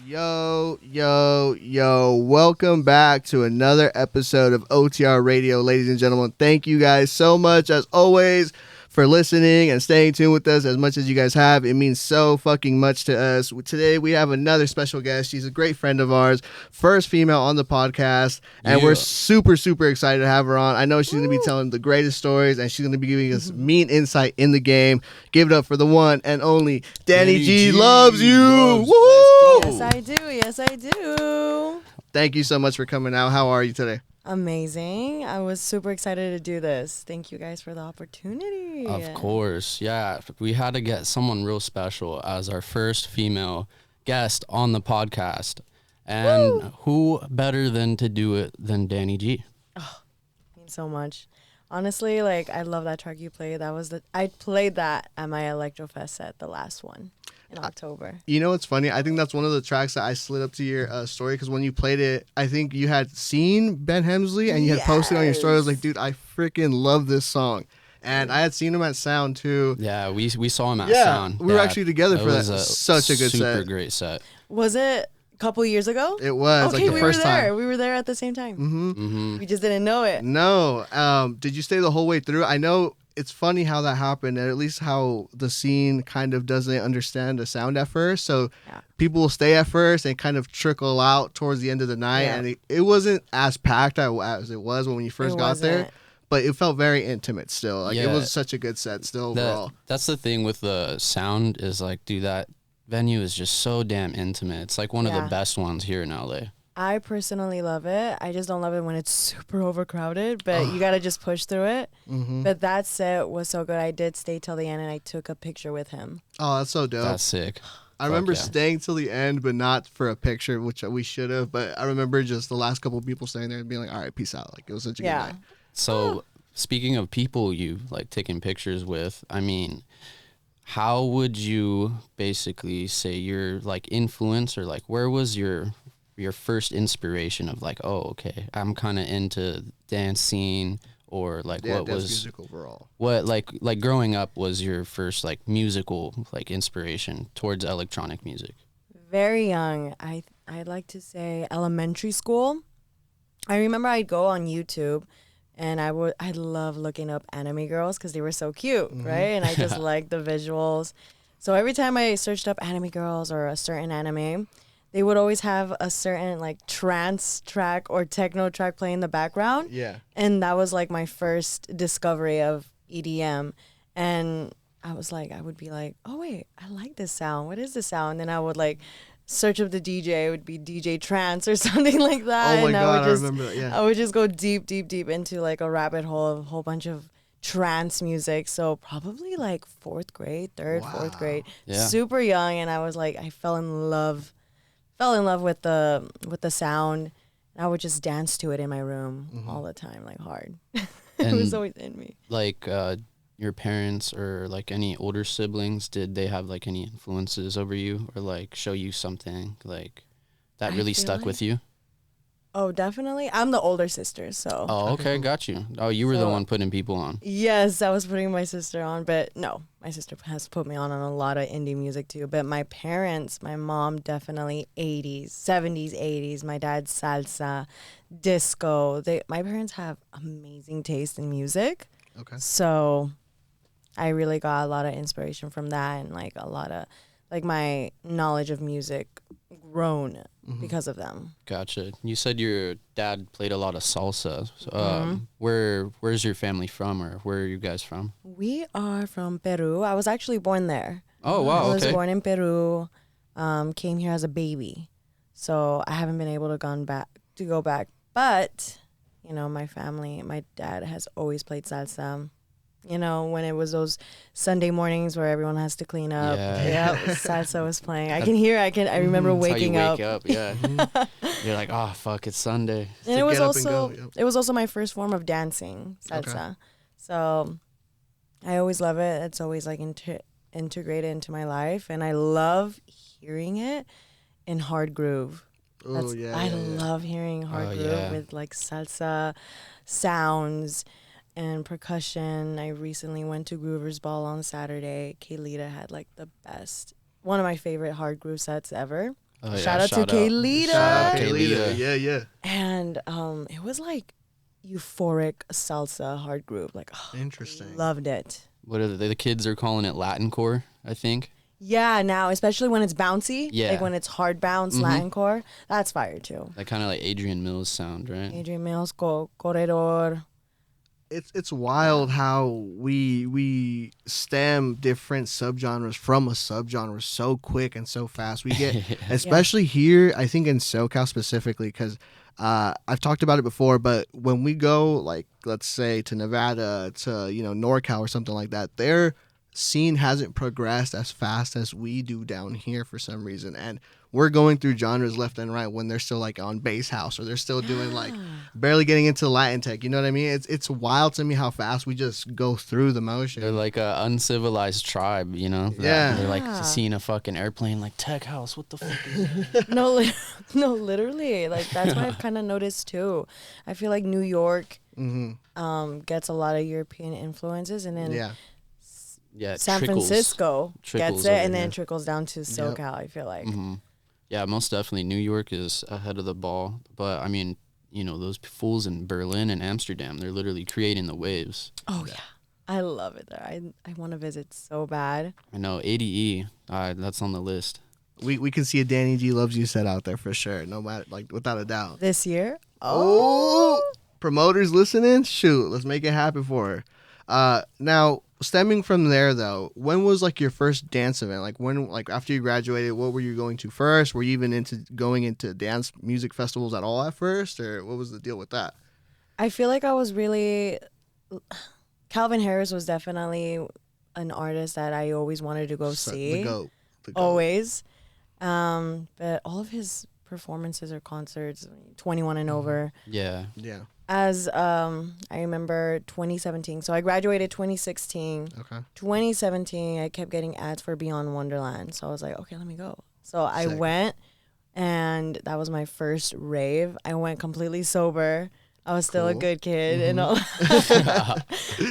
Yo, yo, yo. Welcome back to another episode of OTR Radio, ladies and gentlemen. Thank you guys so much, as always, for listening and staying tuned with us as much as you guys have. It means so fucking much to us. Today, we have another special guest. She's a great friend of ours, first female on the podcast, and we're super, super excited to have her on. I know she's going to be telling the greatest stories, and she's going to be giving us mean insight in the game. Give it up for the one and only Danny G Luvs U. Woo! Yes, I do. Yes, I do. Thank you so much for coming out. How are you today? Amazing. I was super excited to do this. Thank you guys for the opportunity. Of course. Yeah. We had to get someone real special as our first female guest on the podcast. And who better than to do it than Danny G? Oh, means so much. Honestly, like, I love that track you played. I played that at my Electrofest set, the last one in October. You know what's funny? I think that's one of the tracks that I slid up to your story, because when you played it, I think you had seen Ben Hemsley and you had posted on your story. I was like, dude, I freaking love this song. And I had seen him at Sound too. Yeah, we saw him at Sound. We were actually together for that. Such a good set. Super great set. Was it a couple years ago? It was like the first time. We were there at the same time. Mm-hmm. We just didn't know it. No. Did you stay the whole way through? I know it's funny how that happened, and at least how the scene kind of doesn't understand the sound at first. So people will stay at first and kind of trickle out towards the end of the night. Yeah. And it wasn't as packed as it was when you first got there. But it felt very intimate still. Like, it was such a good set still overall. That's the thing with the sound is, like, dude, that venue is just so damn intimate. It's like one of the best ones here in LA. I personally love it. I just don't love it when it's super overcrowded, but you got to just push through it. Mm-hmm. But that set was so good. I did stay till the end, and I took a picture with him. Oh, that's so dope. That's sick. I remember staying till the end, but not for a picture, which we should have. But I remember just the last couple of people staying there and being like, all right, peace out. Like, it was such a good night. So speaking of people you like taking pictures with, I mean, how would you basically say your like influence, or like where was your first inspiration of like, oh, okay, I'm kind of into dance scene, or like what was music overall? What like growing up was your first like musical like inspiration towards electronic music? Very young. I'd like to say elementary school. I remember I'd go on YouTube, and I love looking up anime girls because they were so cute, right? And I just liked the visuals. So every time I searched up anime girls or a certain anime, they would always have a certain like trance track or techno track playing in the background. Yeah. And that was like my first discovery of EDM. And I would be like, oh wait, I like this sound. What is this sound? And then I would like search up the DJ. It would be DJ Trance or something like that. Oh my God, I remember that, yeah. I would just go deep into like a rabbit hole of a whole bunch of trance music. So probably like fourth grade. Super young. And I was like, I fell in love with the sound. And I would just dance to it in my room all the time, like hard. It was always in me. Like your parents or like any older siblings, did they have like any influences over you, or like show you something like that really stuck with you? Oh, definitely. I'm the older sister, so. Oh, okay, got you. Oh, you were the one putting people on. Yes, I was putting my sister on, but no, my sister has put me on a lot of indie music too. But my parents, my mom definitely 80s, 70s, 80s. My dad salsa, disco. My parents have amazing taste in music. Okay. So I really got a lot of inspiration from that, and like a lot of like my knowledge of music grown because of them. Gotcha. You said your dad played a lot of salsa. Where's your family from, or where are you guys from? We are from Peru. I was actually born there. Oh, wow. I was born in Peru, came here as a baby. So I haven't been able to go back. But, you know, my family, my dad has always played salsa. You know, when it was those Sunday mornings where everyone has to clean up. Yeah, salsa was playing. I remember waking up. Yeah. You're like, oh, fuck, it's Sunday. And it was also my first form of dancing, salsa. Okay. So I always love it. It's always like integrated into my life. And I love hearing it in hard groove. I love hearing hard groove with like salsa sounds and percussion. I recently went to Groover's Ball on Saturday. Kaylita had like one of my favorite hard groove sets ever. Oh, yeah, Shout out to Kaylita. Shout out Kaylita. Yeah, yeah. And it was like euphoric salsa hard groove. Like, Interesting. loved it. What are the kids are calling it? Latin core, I think. Yeah, now especially when it's bouncy, Yeah. like when it's hard bounce Latin core, that's fire too. That kind of like Adrian Mills sound, right? Adrian Mills, Corredor. It's wild how we stem different subgenres from a subgenre so quick and so fast. We get, especially here, I think in SoCal specifically, because I've talked about it before, but when we go, like, let's say to Nevada, to, NorCal or something like that, their scene hasn't progressed as fast as we do down here for some reason. And we're going through genres left and right when they're still like on bass house, or they're still doing like barely getting into Latin tech. You know what I mean? It's wild to me how fast we just go through the motion. They're like a uncivilized tribe, you know? Yeah. They're like seeing a fucking airplane, like, tech house, what the fuck is that? No, literally. Like, that's what I've kind of noticed too. I feel like New York gets a lot of European influences, and then San Francisco gets it, and then it trickles down to SoCal, I feel like. Yeah, most definitely. New York is ahead of the ball. But, I mean, those fools in Berlin and Amsterdam, they're literally creating the waves. Oh, yeah. I love it there. I want to visit so bad. I know. ADE, that's on the list. We can see a Danny G Luvs U set out there for sure, no matter, like, without a doubt. This year? Oh! Promoters listening? Shoot, let's make it happen for her. Now, stemming from there, though, when was like your first dance event? Like after you graduated, what were you going to first? Were you even going into dance music festivals at all at first, or what was the deal with that? I feel like I was really... Calvin Harris was definitely an artist that I always wanted to go see. The GOAT. Always. But all of his performances or concerts, 21 and over. Yeah. Yeah. As I remember 2017. So I graduated 2016. Okay. 2017, I kept getting ads for Beyond Wonderland. So I was like, okay, let me go. So I Sick. went, and that was my first rave. I went completely sober. I was still a good kid and all.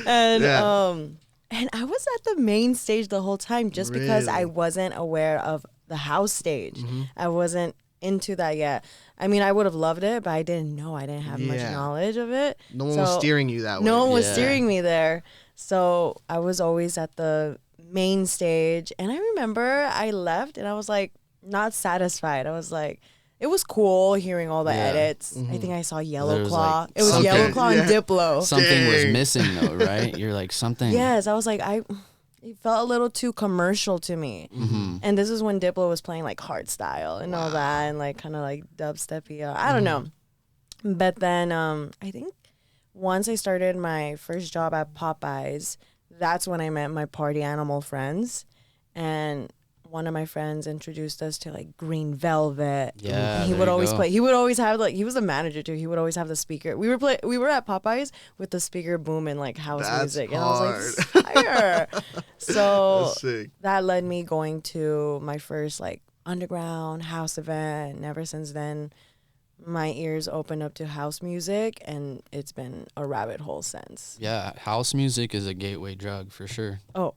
And I was at the main stage the whole time just because I wasn't aware of the house stage. I wasn't into that yet. I mean, I would have loved it, but I didn't know. I didn't have much knowledge of it. No one was steering you that way. No one was steering me there. So I was always at the main stage. And I remember I left and I was like not satisfied. I was like, it was cool hearing all the edits. I think I saw Yellow Claw. Like it was Yellow Claw and Diplo. Something was missing though, right? You're like something. Yes, I was like, it felt a little too commercial to me. And this is when Diplo was playing like hardstyle and all that, and like kind of like dubsteppy. I don't know. But then I think once I started my first job at Popeyes, that's when I met my party animal friends. And one of my friends introduced us to like Green Velvet. Yeah, and he would always play. He would always have like, he was a manager too. He would always have the speaker. We were at Popeyes with the speaker booming like house music, and I was like, fire. So that led me going to my first like underground house event, and ever since then, my ears opened up to house music, and it's been a rabbit hole since. Yeah, house music is a gateway drug for sure. Oh.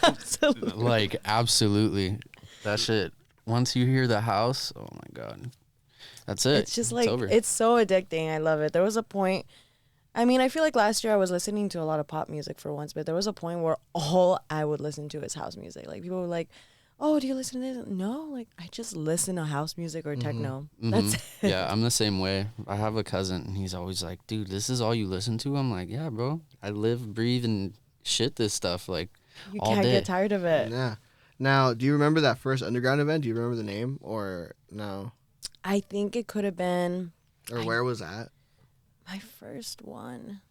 Absolutely. Like, absolutely. That shit. Once you hear the house, oh my God. That's it. It's just like, it's so addicting. I love it. There was a point, I mean, I feel like last year I was listening to a lot of pop music for once, but there was a point where all I would listen to is house music. Like, people were like, oh, do you listen to this? No, like, I just listen to house music or techno. That's it. Yeah, I'm the same way. I have a cousin, and he's always like, dude, this is all you listen to? I'm like, yeah, bro. I live, breathe, and shit this stuff. Like, you all can't day. get tired of it. Yeah. Now, do you remember that first underground event? Do you remember the name or no? I think it could have been. Or where was that? My first one.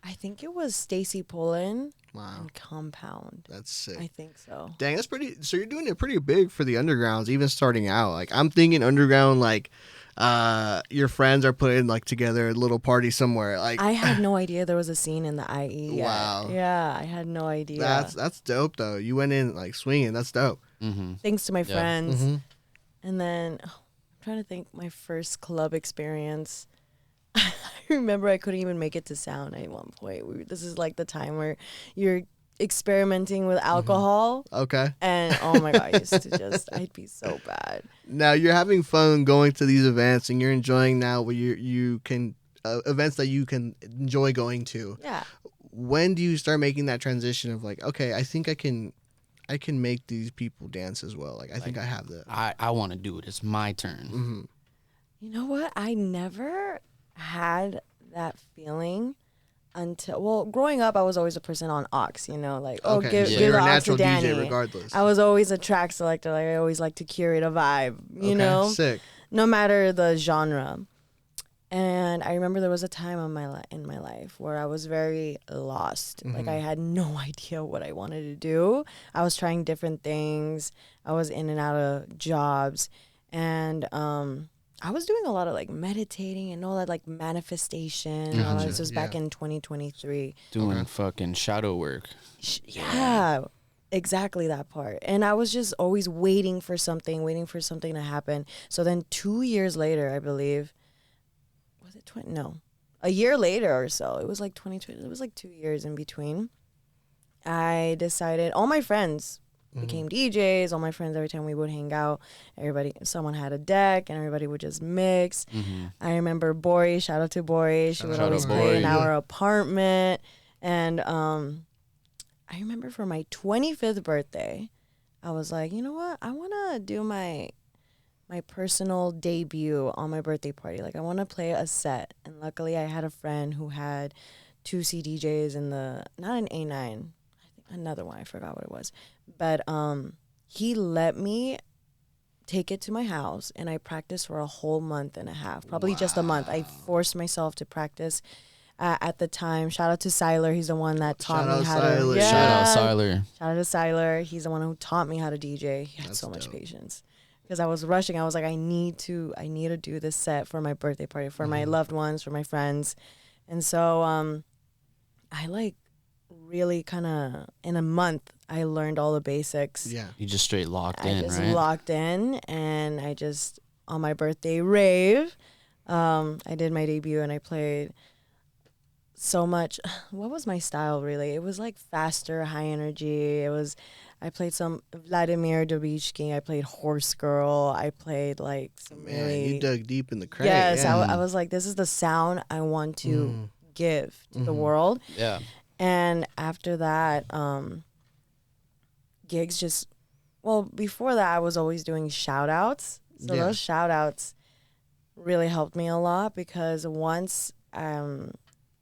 I think it was Stacy Pullen. Wow. And Compound. That's sick. I think so. Dang, that's pretty. So you're doing it pretty big for the undergrounds, even starting out. Like, I'm thinking underground, like, your friends are putting like together a little party somewhere. Like, I had no idea there was a scene in the IE yet. Wow. Yeah, I had no idea. That's dope though. You went in like swinging. That's dope. Thanks to my friends. And then I'm trying to think my first club experience. I remember I couldn't even make it to sound at one point. This is like the time where you're experimenting with alcohol. Okay. And oh my God, I used to I'd be so bad. Now you're having fun going to these events, and you're enjoying now where you can events that you can enjoy going to. Yeah. When do you start making that transition of like, okay, I think I can make these people dance as well. Like I think I have the. I want to do it. It's my turn. Mm-hmm. You know what? I never had that feeling until, well, growing up, I was always a person on aux, you know, like, oh, Okay. give So the you're a aux natural to Danny. DJ regardless. I was always a track selector. Like, I always like to curate a vibe, you know, Sick. no matter the genre. And I remember there was a time in my life where I was very lost. Mm-hmm. Like I had no idea what I wanted to do. I was trying different things. I was in and out of jobs. And I was doing a lot of like meditating and all that like manifestation. Gotcha. This was back in 2023. Doing fucking shadow work. Yeah, exactly that part. And I was just always waiting for something to happen. So then 2 years later, I believe, was it a year later or so, it was like 2020, it was like 2 years in between, I decided, all my friends became DJs, all my friends, every time we would hang out, someone had a deck and everybody would just mix. I remember Bori, shout out to Bori, she would always play in our apartment. And I remember for my 25th birthday, I was like, you know what, I want to do my personal debut on my birthday party. Like I want to play a set. And luckily I had a friend who had 2 CDJs in not an A9, I think another one, I forgot what it was. But he let me take it to my house and I practiced for a whole month and a half, probably just a month. I forced myself to practice. At the time, shout out to Siler. He's the one that taught me how to. Yeah. Shout out Siler. Shout out to Siler. He's the one who taught me how to DJ. He had so much patience. Because I was rushing. I was like, I need to do this set for my birthday party, for my loved ones, for my friends. And so I like really kind of, in a month, I learned all the basics. Yeah. You just straight locked in, I just right? locked in, and I just, on my birthday rave, I did my debut and I played so much. What was my style really? It was like faster, high energy. I played some Vladimir Dobichkin. I played Horse Girl. I played like some really. You dug deep in the crack. Yes, yeah. I was like, this is the sound I want to give to the world. Yeah. And after that, gigs just, well, before that, I was always doing shout outs. So those shout outs really helped me a lot, because once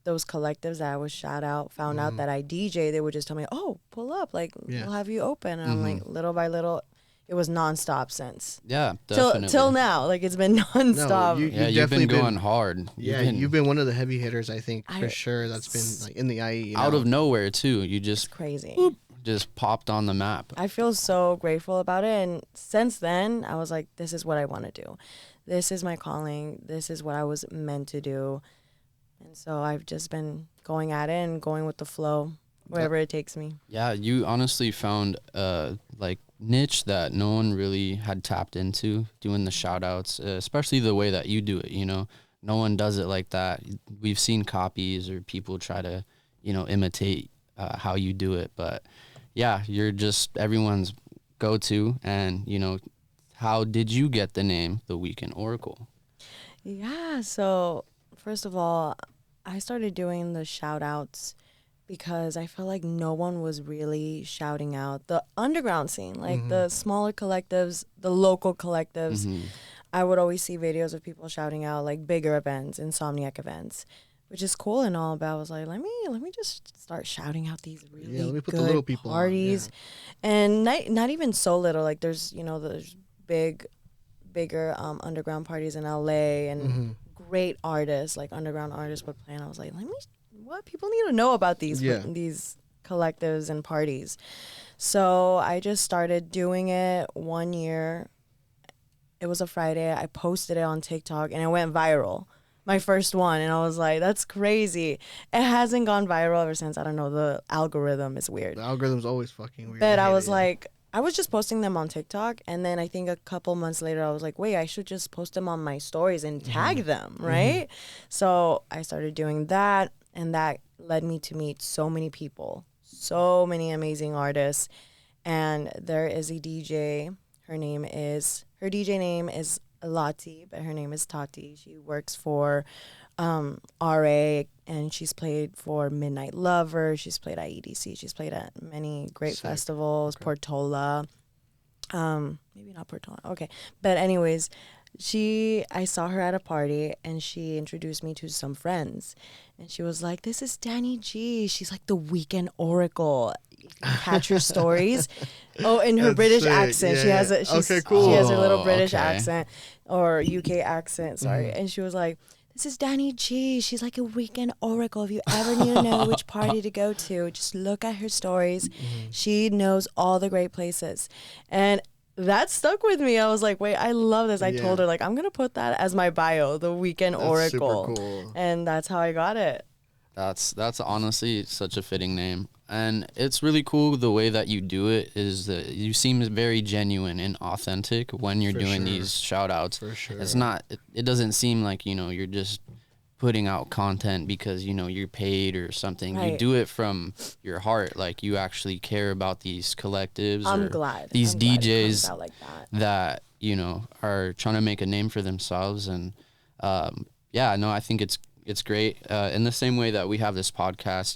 those collectives that I would shout out found out that I DJ, they would just tell me, oh, pull up, like we'll have you open. And I'm like, little by little, it was nonstop since. Yeah, definitely. Till now, like it's been nonstop. No, you've been going hard. You've been one of the heavy hitters, I think, for sure. That's been like in the IE. Out of nowhere too. You just it's crazy. Whoop, just popped on the map. I feel so grateful about it. And since then, I was like, this is what I want to do. This is my calling. This is what I was meant to do. And so I've just been going at it and going with the flow, wherever it takes me. Yeah, you honestly found like niche that no one really had tapped into, doing the shout outs, especially the way that you do it, you know. No one does it like that. We've seen copies or people try to, you know, imitate how you do it. But yeah, you're just everyone's go-to. And, you know, how did you get the name The Weekend Oracle? Yeah, so first of all, I started doing the shout outs because I felt like no one was really shouting out the underground scene, like the smaller collectives, the local collectives. I would always see videos of people shouting out like bigger events, Insomniac events, which is cool and all, but I was like, let me just start shouting out these really let me put good the little people parties. And not even so little, like there's bigger underground parties in LA and great artists, like underground artists would play, and I was like, what people need to know about these collectives and parties. So I just started doing it 1 year. It was a Friday. I posted it on TikTok and it went viral. My first one, and I was like, that's crazy. It hasn't gone viral ever since. I don't know, the algorithm is weird. The algorithm's always fucking weird. But I was like, I was just posting them on TikTok, and then I think a couple months later, I was like, wait, I should just post them on my stories and tag them, right? So I started doing that, and that led me to meet so many people so many amazing artists. And there is a DJ. Her DJ name is Lati, but her name is Tati. She works for RA, and she's played for Midnight Lover. She's played at EDC. She's played at many great festivals, Portola. Maybe not Portola. Okay. But anyways, I saw her at a party, and she introduced me to some friends. And she was like, this is Danny G. She's like the weekend oracle. You can catch her stories. Oh, in her British accent. Yeah, she has a cool. She has her little British accent or UK accent, sorry. And she was like, this is Danny G. She's like a weekend oracle. If you ever need to know which party to go to, just look at her stories. She knows all the great places. And that stuck with me. I was like, wait, I love this. I told her, like, I'm going to put that as my bio, the weekend oracle. Super cool. And that's how I got it. That's honestly such a fitting name. And it's really cool the way that you do it is that you seem very genuine and authentic when you're doing these shout outs. For sure. It's not, it doesn't seem like, you're just putting out content because, you're paid or something. Right. You do it from your heart. Like you actually care about these collectives. I'm or glad. These I'm glad it DJs comes out like that, are trying to make a name for themselves. And I think it's great. In the same way that we have this podcast,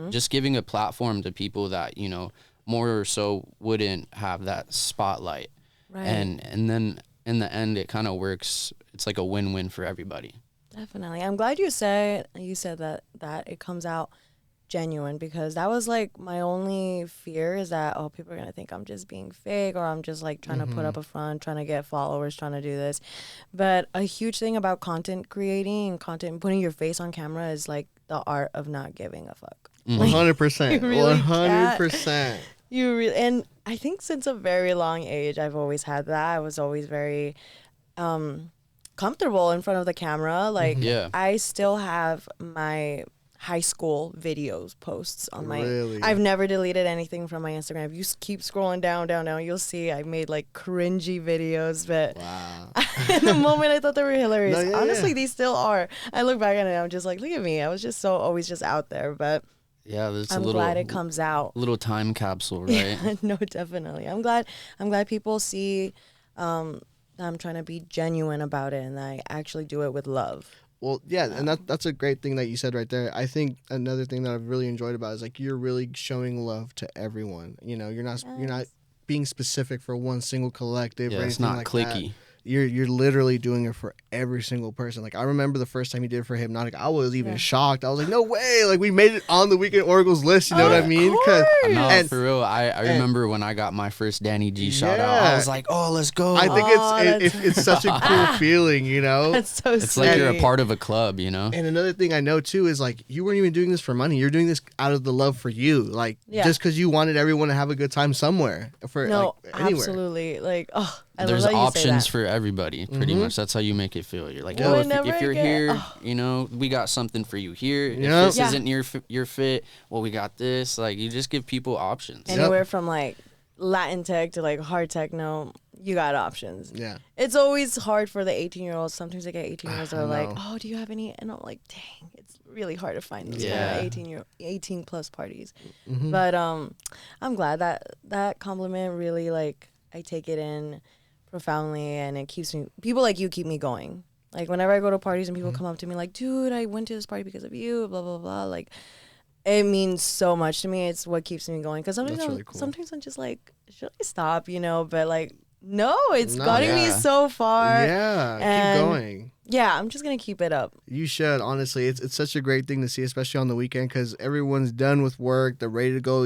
just giving a platform to people that, more or so wouldn't have that spotlight. Right. And then in the end, it kind of works. It's like a win-win for everybody. Definitely. I'm glad you said that it comes out genuine, because that was like my only fear is that, oh, people are going to think I'm just being fake, or I'm just like trying to put up a front, trying to get followers, trying to do this. But a huge thing about content creating and content, putting your face on camera is like the art of not giving a fuck. 100%. really 100%. You really, and I think since a very long age, I've always had that. I was always very comfortable in front of the camera. Like, I still have my high school videos posts on my I've never deleted anything from my Instagram. If you keep scrolling down, you'll see I made like cringy videos, but in the moment I thought they were hilarious. Honestly, these still are. I look back at it, I'm just like, look at me, I was just so always just out there. But I'm glad it comes out. Little time capsule, right? Yeah, no, definitely. I'm glad people see that I'm trying to be genuine about it, and that I actually do it with love. Well, yeah, and that's a great thing that you said right there. I think another thing that I've really enjoyed about it is like you're really showing love to everyone. You're not being specific for one single collective or anything it's not like cliquey. that. You're literally doing it for every single person. Like, I remember the first time you did it for Hypnotic, I was even shocked. I was like, no way! Like, we made it on the Weekend Oracles list. You know what I mean? No, for real. I remember when I got my first Danny G shout out. I was like, oh, let's go. I think it's such a cool feeling. That's so sweet. It's like you're a part of a club. And another thing I know too is like you weren't even doing this for money. You're doing this out of the love for you. Like just because you wanted everyone to have a good time somewhere. Anywhere. Absolutely. Like, there's options for everybody, pretty much. That's how you make it feel. You're like, if you're here, we got something for you here. If this isn't your fit, well, we got this. Like, you just give people options. Anywhere from like Latin tech to like hard techno, you got options. Yeah. It's always hard for the 18-year-olds. Sometimes I get 18-year-olds that are like, oh, do you have any? And I'm like, dang, it's really hard to find those 18 plus parties. But I'm glad that compliment really, like, I take it in profoundly, and it keeps me, people like you keep me going. Like, whenever I go to parties and people come up to me like, dude, I went to this party because of you, blah blah blah, like, it means so much to me. It's what keeps me going, because sometimes I'm just like, should I stop, but like, no, it's gotten me so far. Keep going. Yeah, I'm just gonna keep it up. You should, honestly. It's such a great thing to see, especially on the weekend, because everyone's done with work. They're ready to go,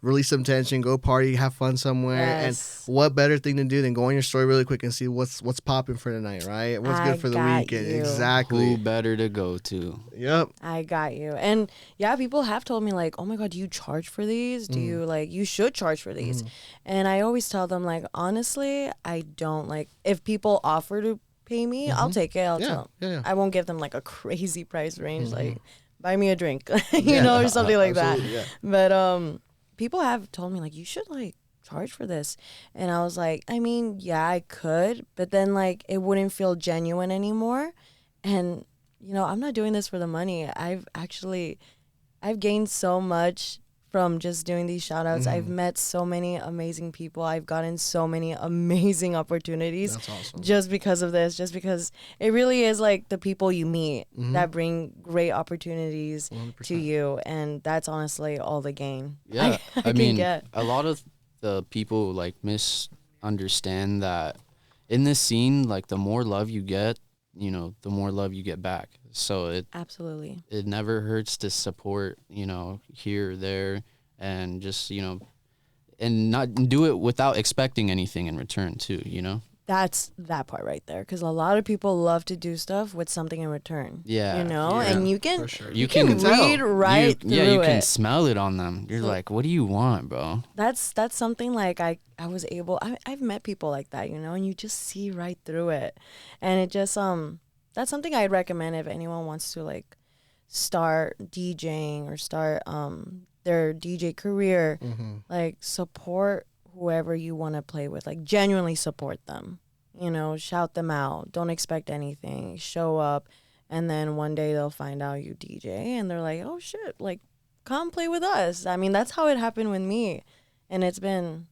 release some tension, go party, have fun somewhere. Yes. And what better thing to do than go on your story really quick and see what's popping for tonight, right? What's good for the weekend? You. Exactly. Who better to go to? Yep. I got you. And yeah, people have told me like, oh my God, do you charge for these? Do you you should charge for these? And I always tell them, like, honestly, I don't. Like, if people offer to pay me, I'll take it. I'll tell them. Yeah. I won't give them like a crazy price range, like buy me a drink, or something like that. Yeah. But people have told me like, you should like charge for this, and I was like, I mean, yeah, I could, but then like it wouldn't feel genuine anymore, and I'm not doing this for the money. I've gained so much from just doing these shout outs. I've met so many amazing people. I've gotten so many amazing opportunities. That's awesome. Just because of this, just because it really is like the people you meet that bring great opportunities 100%. to you. And that's honestly all the gain. Yeah. I mean, get. a lot of the people like misunderstand that in this scene, like the more love you get, you know, the more love you get back. So it Absolutely. it never hurts to support, you know, here or there, and just, you know, and not do it without expecting anything in return too, you know? That's that part right there, because a lot of people love to do stuff with something in return. Yeah, you know, yeah, and you can for sure. you can tell. read right through you can it. smell it on them. You're like, what do you want, bro? That's something like I was able. I've met people like that, you know, and you just see right through it, and it just that's something I'd recommend if anyone wants to like start DJing or start their DJ career. Like support whoever you want to play with, like genuinely support them, you know, shout them out, don't expect anything, show up, and then one day they'll find out you DJ and they're like, oh shit, like come play with us. I mean, that's how it happened with me, and it's been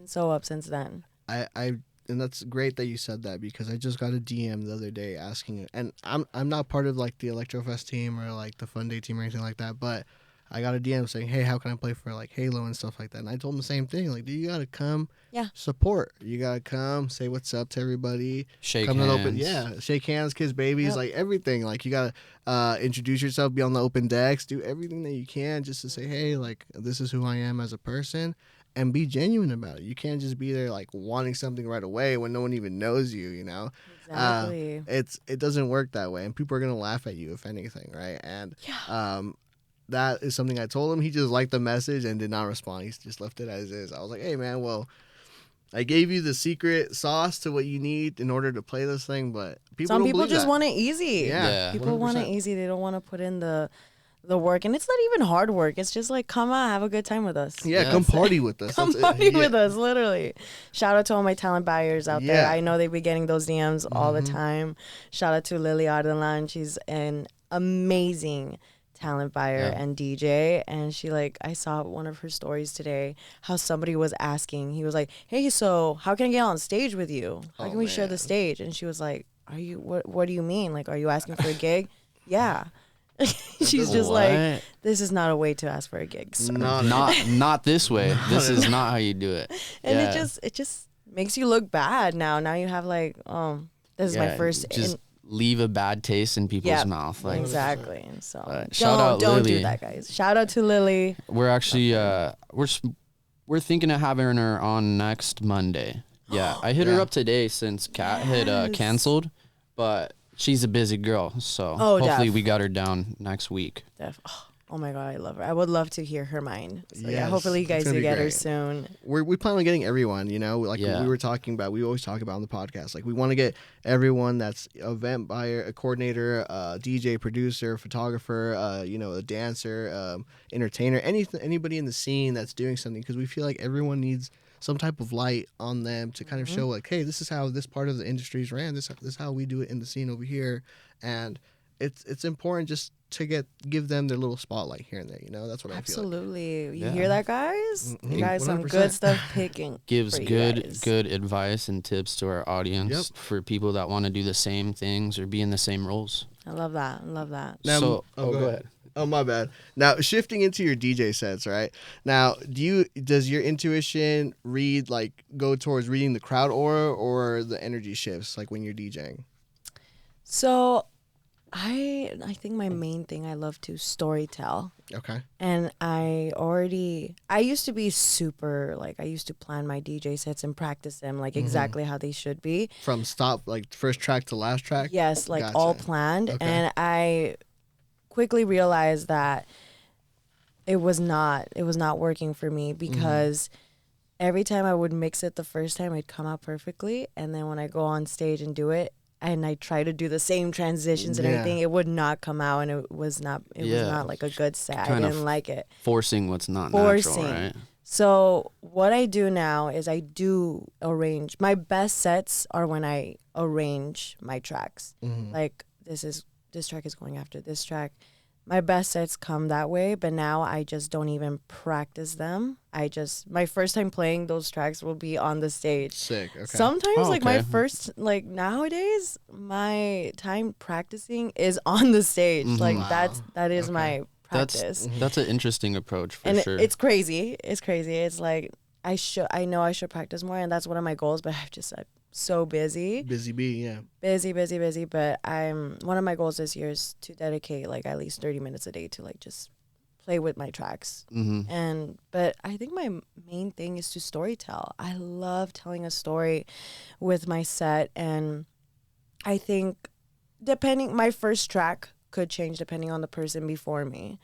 so up since then. And that's great that you said that, because I just got a DM the other day asking, and I'm not part of like the Electrofest team or like the Fun Day team or anything like that, but I got a DM saying, hey, how can I play for like Halo and stuff like that? And I told him the same thing, like, dude, you gotta come support. You gotta come say what's up to everybody. Shake come hands. Shake hands, kiss babies, like everything. Like you gotta introduce yourself, be on the open decks, do everything that you can just to say, hey, like this is who I am as a person. And be genuine about it. You can't just be there like wanting something right away when no one even knows you, you know? Exactly. It doesn't work that way, and people are gonna laugh at you if anything, right? And that is something I told him. He just liked the message and did not respond. He just left it as is. I was like, hey man, well, I gave you the secret sauce to what you need in order to play this thing, but some don't people believe just that. want it easy. Yeah. People want it easy. They don't want to put in the work, and it's not even hard work. It's just like, come on, have a good time with us. Yeah, come party with us. Come party with us, literally. Shout out to all my talent buyers out there. I know they be getting those DMs all the time. Shout out to Lily Ardelan. She's an amazing talent buyer and DJ, and she like, I saw one of her stories today how somebody was asking, he was like, hey, so how can I get on stage with you? How can we share the stage? And she was like, are you what do you mean, like, are you asking for a gig? Yeah. She's just like, this is not a way to ask for a gig. So. Not this way. This is not how you do it. And it just makes you look bad now. Now you have like, this is my first. Just leave a bad taste in people's mouth. Like, exactly. And so don't do that, guys. Shout out to Lily. We're actually we're thinking of having her on next Monday. Yeah, I hit her up today since Kat had canceled, but she's a busy girl, so hopefully we got her down next week. Oh my God, I love her. I would love to hear her mind. So hopefully you guys do get her soon. We plan on getting everyone, you know, like we were talking about, we always talk about on the podcast. Like we want to get everyone that's event buyer, a coordinator, DJ, producer, photographer, you know, a dancer, entertainer, anybody in the scene that's doing something, because we feel like everyone needs some type of light on them to kind of show like, hey, this is how this part of the industry is ran. This is how we do it in the scene over here. And it's important just to give them their little spotlight here and there, you know? That's what I feel like. Absolutely. You hear that, guys? You guys 100%. Some good stuff picking. Gives good advice and tips to our audience for people that want to do the same things or be in the same roles. I love that. Now, go ahead. Oh, my bad. Now, shifting into your DJ sets, right? Now, does your intuition go towards reading the crowd aura or the energy shifts, like when you're DJing? So, I think my main thing, I love to storytell. Okay. And I used to be super, like, I used to plan my DJ sets and practice them, like, exactly how they should be. From first track to last track? Yes, like, Gotcha. all planned. Okay. And I quickly realized that it was not working for me, because every time I would mix it the first time, it'd come out perfectly. And then when I go on stage and do it, and I try to do the same transitions and everything, it would not come out, and it was not like a good set. I didn't like it. Forcing what's not natural, right? So what I do now is I do arrange. My best sets are when I arrange my tracks. Like this track is going after this track. my best sets come that way, but now I just don't even practice them. My first time playing those tracks will be on the stage. Sick. Okay. Sometimes my first, nowadays, my time practicing is on the stage. That is my practice. That's an interesting approach for and sure. It's crazy. It's crazy. It's like, I know I should practice more, and that's one of my goals, but I'm just so busy. Busy bee, yeah. Busy. But one of my goals this year is to dedicate at least 30 minutes a day to just play with my tracks. But I think my main thing is to storytell. I love telling a story with my set, and I think my first track could change depending on the person before me.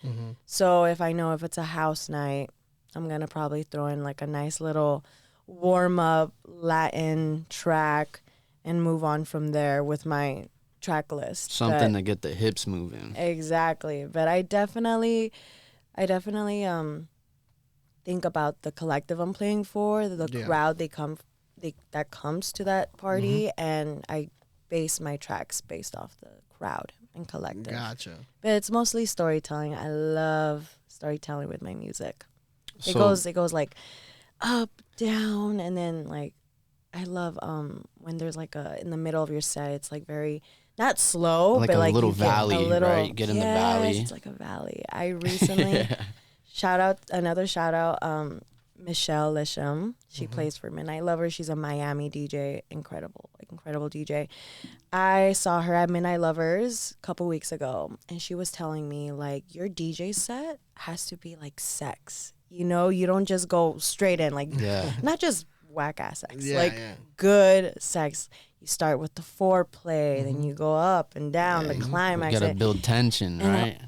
So if it's a house night, I'm going to probably throw in a nice little warm-up Latin track and move on from there with my track list. Something to get the hips moving. Exactly. But I definitely think about the collective I'm playing for, the crowd that comes to that party, and I base my tracks based off the crowd and collective. Gotcha. But it's mostly storytelling. I love storytelling with my music. It goes up, down, and then I love when there's in the middle of your set, it's very not slow, but a little valley, right? Get in the valley. It's like a valley. I recently shout out Michelle Lisham. She plays for Midnight Lovers. She's a Miami DJ, incredible DJ. I saw her at Midnight Lovers a couple weeks ago, and she was telling me your DJ set has to be sex. You don't just go straight in, not just whack ass sex, good sex. You start with the foreplay, then you go up and down, the climax. You gotta build tension, right?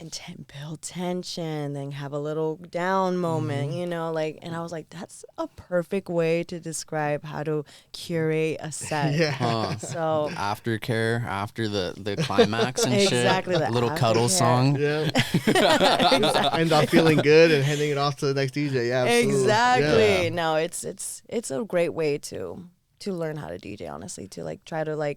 Build tension, then have a little down moment, and I was like, that's a perfect way to describe how to curate a set. So aftercare after the climax and exactly, shit. Little cuddle song. Yeah. End off feeling good and handing it off to the next DJ. Yeah, absolutely. Exactly. Yeah. No, it's a great way to learn how to DJ, honestly, to try to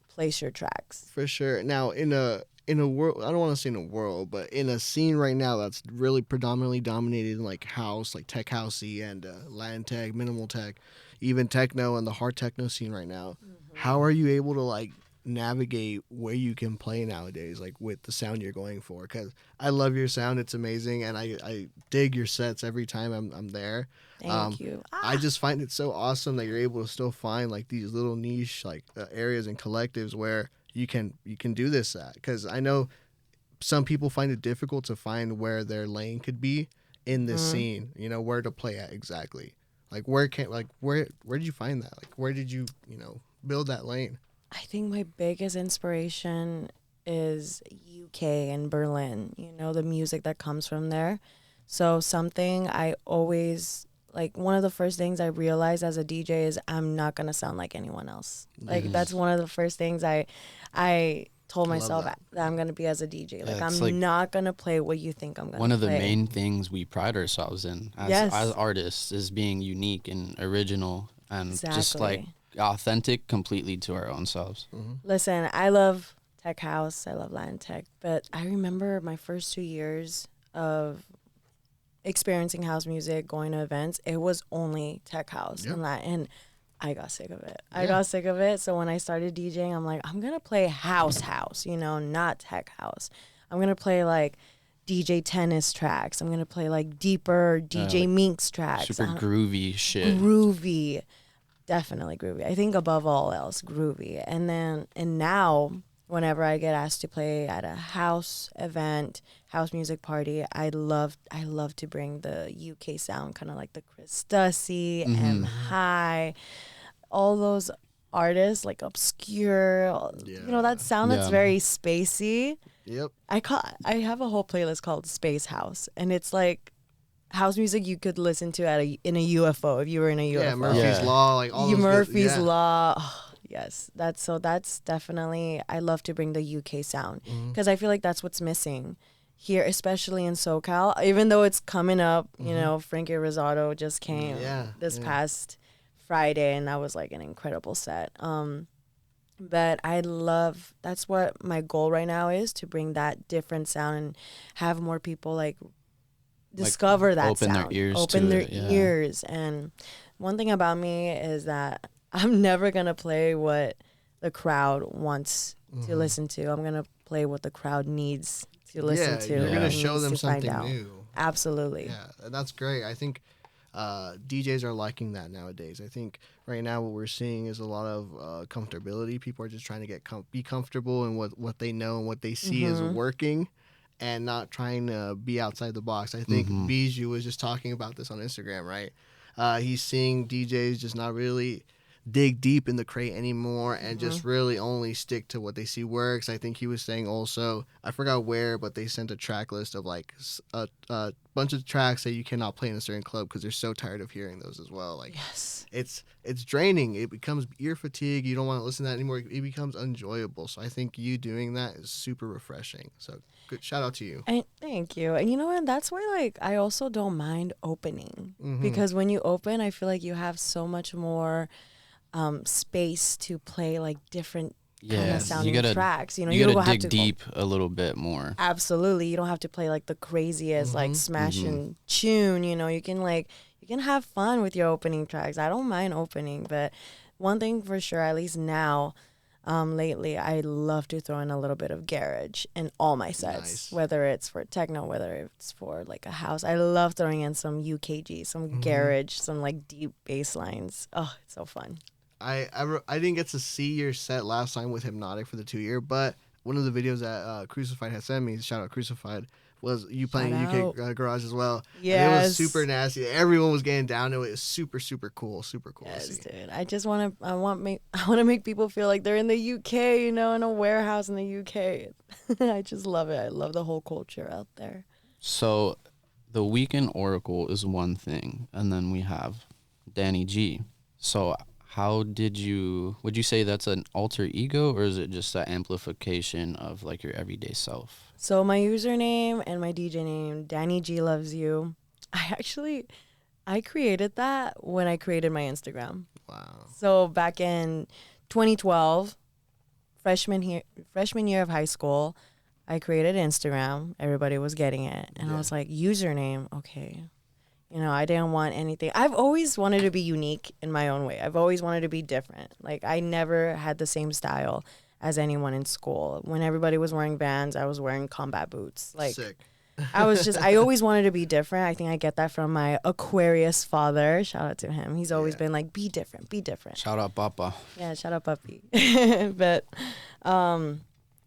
place your tracks. For sure. Now in a world, I don't want to say in a world, but in a scene right now that's really predominantly dominated in house, tech housey and Latin tech, minimal tech, even techno and the hard techno scene right now. How are you able to navigate where you can play nowadays, with the sound you're going for? Because I love your sound, it's amazing, and I dig your sets every time I'm there. Thank you. I just find it so awesome that you're able to still find these little niche areas and collectives where you can do this at. Because I know some people find it difficult to find where their lane could be in this scene. Where to play at exactly. Where did you find that? Where did you build that lane? I think my biggest inspiration is UK and Berlin. The music that comes from there. So something I always one of the first things I realized as a DJ is I'm not gonna sound like anyone else. That's one of the first things I told myself that I'm gonna be as a DJ. I'm not gonna play what you think I'm gonna play. One of the main things we pride ourselves in as artists is being unique and original and just authentic completely to our own selves. Listen, I love tech house, I love Latin tech, but I remember my first 2 years of experiencing house music, going to events, it was only tech house and Latin. I got sick of it. So when I started DJing, I'm like, I'm going to play house, not tech house. I'm going to play DJ tennis tracks. I'm going to play deeper DJ Minx tracks. Super groovy shit. Groovy. Definitely groovy. I think above all else, groovy. And now whenever I get asked to play at a house event, house music party, I love to bring the UK sound, kind of like the Chris Dussy, M High, all those artists, obscure, that sound that's very spacey. Yep. I have a whole playlist called Space House, and it's house music you could listen to in a UFO if you were in a UFO. Yeah, Murphy's Law, all those Murphy's Law. Oh, yes, that's definitely. I love to bring the UK sound because I feel like that's what's missing here, especially in SoCal. Even though it's coming up, Frankie Rosado just came this past Friday, and that was an incredible set. But that's what my goal right now is, to bring that different sound and have more people like discover like, that open sound. their ears Open to their it, yeah. ears. And one thing about me is that I'm never going to play what the crowd wants to listen to. I'm going to play what the crowd needs to listen to. You're gonna and show needs them to find something out. new. Absolutely. Yeah, and that's great. I think DJs are liking that nowadays. I think right now what we're seeing is a lot of comfortability. People are just trying to be comfortable in what they know and what they see is working, and not trying to be outside the box. I think Bijou was just talking about this on Instagram, right? He's seeing DJs just not really dig deep in the crate anymore and just really only stick to what they see works. I think he was saying also, I forgot where, but they sent a track list of like a bunch of tracks that you cannot play in a certain club because they're so tired of hearing those as well. Like, Yes. it's draining. It becomes ear fatigue. You don't want to listen to that anymore. It becomes enjoyable. So I think you doing that is super refreshing. So good, shout out to you. And thank you. And you know what? That's why, like, I also don't mind opening, because when you open, I feel like you have so much more space to play like different kind of sounding tracks. You know, you don't gotta have dig to deep a little bit more. Absolutely. You don't have to play like the craziest like smashing tune. You know, you can have fun with your opening tracks. I don't mind opening, but one thing for sure, at least now, lately, I love to throw in a little bit of garage in all my sets, whether it's for techno, whether it's for like a house. I love throwing in some UKG, some garage, some like deep bass lines. Oh, it's so fun. I didn't get to see your set last time with Hypnotic for the 2-year, but one of the videos that Crucified had sent me, shout out Crucified, was you playing UK Garage as well. Yes. And it was super nasty. Everyone was getting down to it. It was super, super cool. Super cool Yes, to see. dude. I want to make people feel like they're in the UK, you know, in a warehouse in the UK. I just love it. I love the whole culture out there. So the Weekend Oracle is one thing, and then we have Danny G. So would you say that's an alter ego, or is it just an amplification of like your everyday self? So my username and my DJ name, Danny G Luvs U. I created that when I created my Instagram. Wow. So back in 2012, freshman year of high school, I created Instagram. Everybody was getting it. And I was like, username, okay. You know, I didn't want anything. I've always wanted to be unique in my own way. I've always wanted to be different. Like, I never had the same style as anyone in school. When everybody was wearing Vans, I was wearing combat boots. Like, sick. I always wanted to be different. I think I get that from my Aquarius father. Shout out to him. He's always been like, be different, be different. Shout out Papa. Yeah, shout out Puppy. But,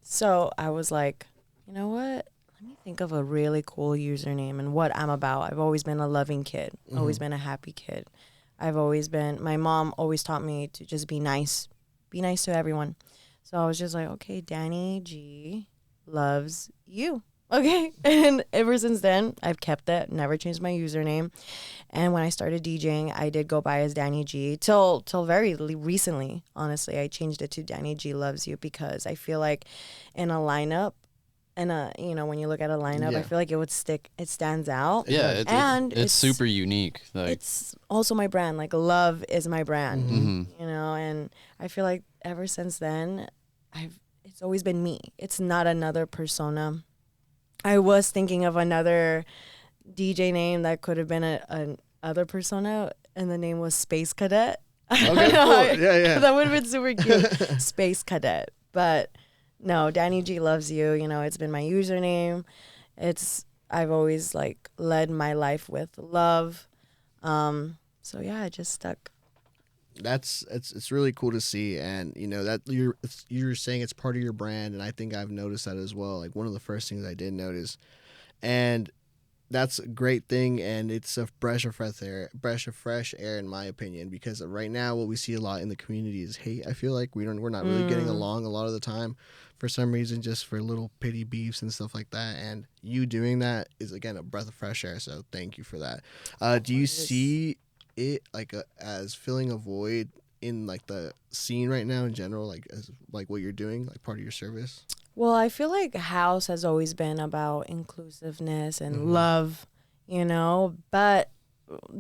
so I was like, you know what? Let me think of a really cool username and what I'm about. I've always been a loving kid, always been a happy kid. My mom always taught me to just be nice to everyone. So I was just like, okay, Danny G Luvs U. Okay. And ever since then, I've kept it, never changed my username. And when I started DJing, I did go by as Danny G till very recently. Honestly, I changed it to Danny G Luvs U because I feel like in a lineup, and when you look at a lineup, I feel like it would stick. It stands out. Yeah, it's super unique. Like, it's also my brand. Like, love is my brand. You know, and I feel like ever since then, it's always been me. It's not another persona. I was thinking of another DJ name that could have been an other persona, and the name was Space Cadet. Okay, cool. Yeah. That would have been super cute. Space Cadet, but. No, Danny G Luvs U. You know, it's been my username. I've always like led my life with love. So yeah, I just stuck. It's really cool to see, and you know that you're saying it's part of your brand, and I think I've noticed that as well. Like, one of the first things I did notice, and that's a great thing, and it's a breath of fresh air in my opinion, because right now what we see a lot in the community is hate. I feel like we're not really getting along a lot of the time for some reason, just for little petty beefs and stuff like that, and you doing that is, again, a breath of fresh air, so thank you for that. Do you see it like as filling a void in like the scene right now in general, like as like what you're doing, like part of your service? Well, I feel like house has always been about inclusiveness and love, you know, but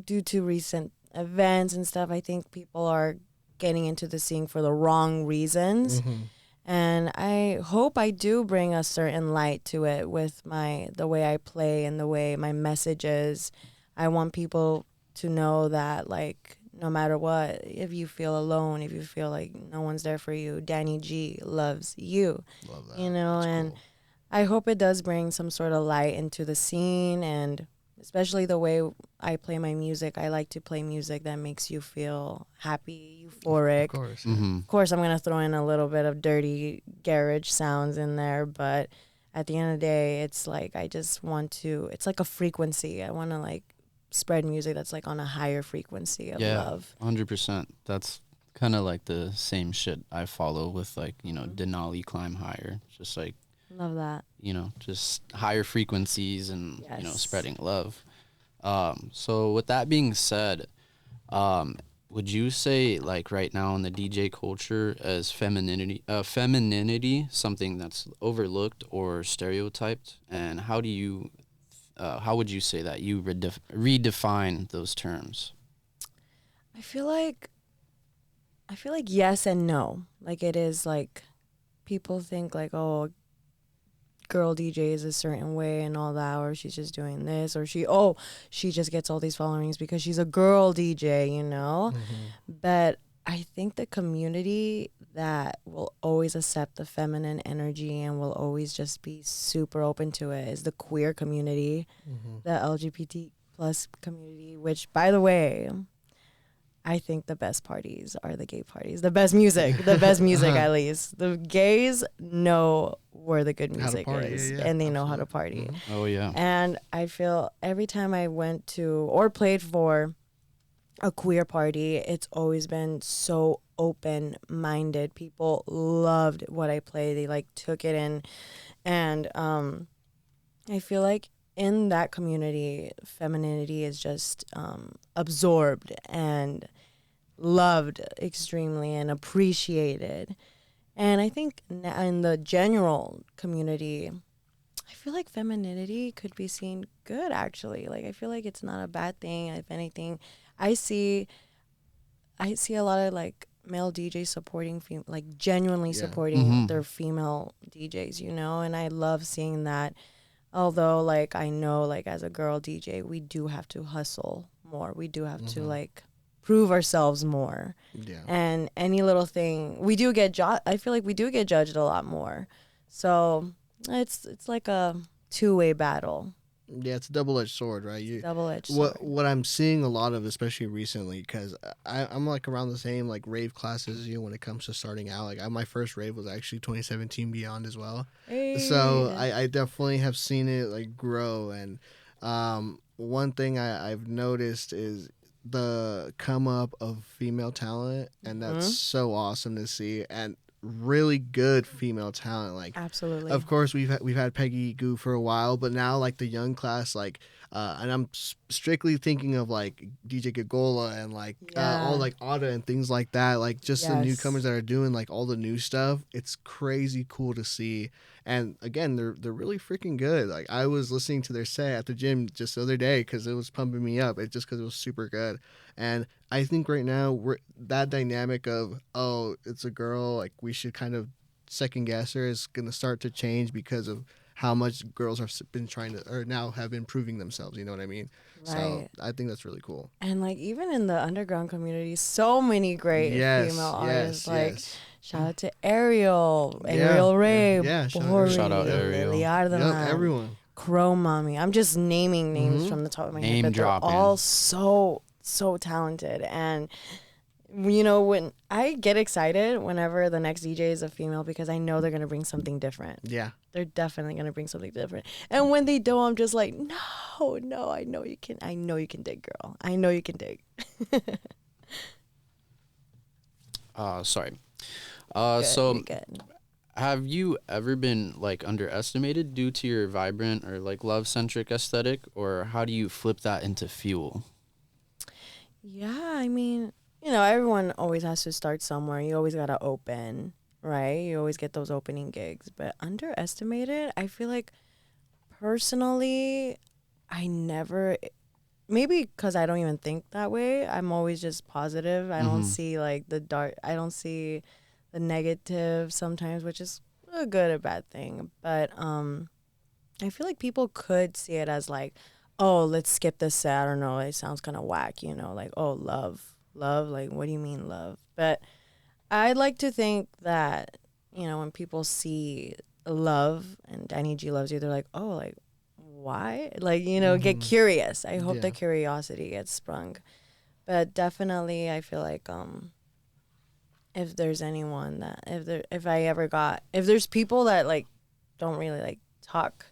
due to recent events and stuff, I think people are getting into the scene for the wrong reasons. And I hope I do bring a certain light to it with the way I play and the way my message is. I want people to know that, like, no matter what, if you feel alone, if you feel like no one's there for you, Danny G loves you. Love that. You know, That's and cool. I hope it does bring some sort of light into the scene, and especially the way I play my music. I like to play music that makes you feel happy, euphoric. Of course. Of course, I'm going to throw in a little bit of dirty garage sounds in there, but at the end of the day, it's like I just want to, it's like a frequency. I want to like spread music that's like on a higher frequency of love. 100%. That's kind of like the same shit I follow with, like, you know, Denali Climb Higher. Just like, Love that. you know, just higher frequencies and, you know, Yes. spreading love. So with that being said, would you say, like, right now in the DJ culture, as femininity something that's overlooked or stereotyped? And how do you, how would you say that you redefine those terms? I feel like yes and no. Like, it is like people think like, oh, girl DJ is a certain way and all that, or she's just doing this, or she just gets all these followings because she's a girl DJ, you know? But I think the community that will always accept the feminine energy and will always just be super open to it is the queer community, the LGBT plus community, which, by the way, I think the best parties are the gay parties. The best music at least. The gays know where the good music party, is, yeah, and they know how to party. Oh, yeah. And I feel every time I went to or played for a queer party, it's always been so open-minded. People loved what I played. They like took it in, and I feel like in that community, femininity is just absorbed and loved extremely and appreciated. And I think in the general community, I feel like femininity could be seen good, actually. Like, I feel like it's not a bad thing. If anything, I see a lot of like male DJs supporting like genuinely supporting their female DJs, you know, and I love seeing that. Although, like, I know, like, as a girl DJ, we do have to hustle more. We do have to like prove ourselves more. Yeah. And any little thing, we do get I feel like we do get judged a lot more. So it's like a two-way battle. Yeah, it's a double-edged sword, right? Double-edged sword. What I'm seeing a lot of, especially recently, because I'm like around the same like rave classes as you when it comes to starting out. Like my first rave was actually 2017 Beyond as well. Hey. So I definitely have seen it like grow. And one thing I've noticed is the come up of female talent, and that's so awesome to see. And really good female talent, like Absolutely. of course we've had Peggy Goo for a while, but now like the young class, like and I'm strictly thinking of like DJ Gagola and like all like Otta and things like that, like just the newcomers that are doing like all the new stuff. It's crazy cool to see. And again, they're really freaking good. Like I was listening to their set at the gym just the other day because it was pumping me up. It just because it was super good. And I think right now we're that dynamic of, oh, it's a girl, like we should kind of second guess her, is gonna start to change because of how much girls have been trying to, or now have been proving themselves. You know what I mean? Right. So I think that's really cool. And like even in the underground community, so many great female artists. Like shout out to Ariel Ray, Shout out Ariel. Lily Ardalan, everyone. Crow Mommy. I'm just naming names from the top of my head, but they're all so talented. And you know, when I get excited whenever the next DJ is a female, because I know they're gonna bring something different. Yeah. They're definitely gonna bring something different. And when they don't, I'm just like, no, I know you can dig, girl. I know you can dig. Sorry. Good, so good. Have you ever been like underestimated due to your vibrant or like love centric aesthetic, or how do you flip that into fuel? Yeah, I mean, you know, everyone always has to start somewhere. You always gotta open, right? You always get those opening gigs. But underestimated, I feel like personally, I never maybe because I don't even think that way. I'm always just positive. I don't see like the dark. I don't see the negative sometimes, which is a good or bad thing. But I feel like people could see it as like, oh, let's skip this set. I don't know. It sounds kind of whack, you know, like, oh, love. Like, what do you mean love? But I'd like to think that, you know, when people see love and Danny G Loves You, they're like, oh, like, why? Like, you know, get curious. I hope the curiosity gets sprung. But definitely I feel like if there's anyone that if there's people that like don't really like talk,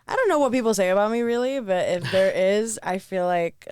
I don't know what people say about me really, but if there is, I feel like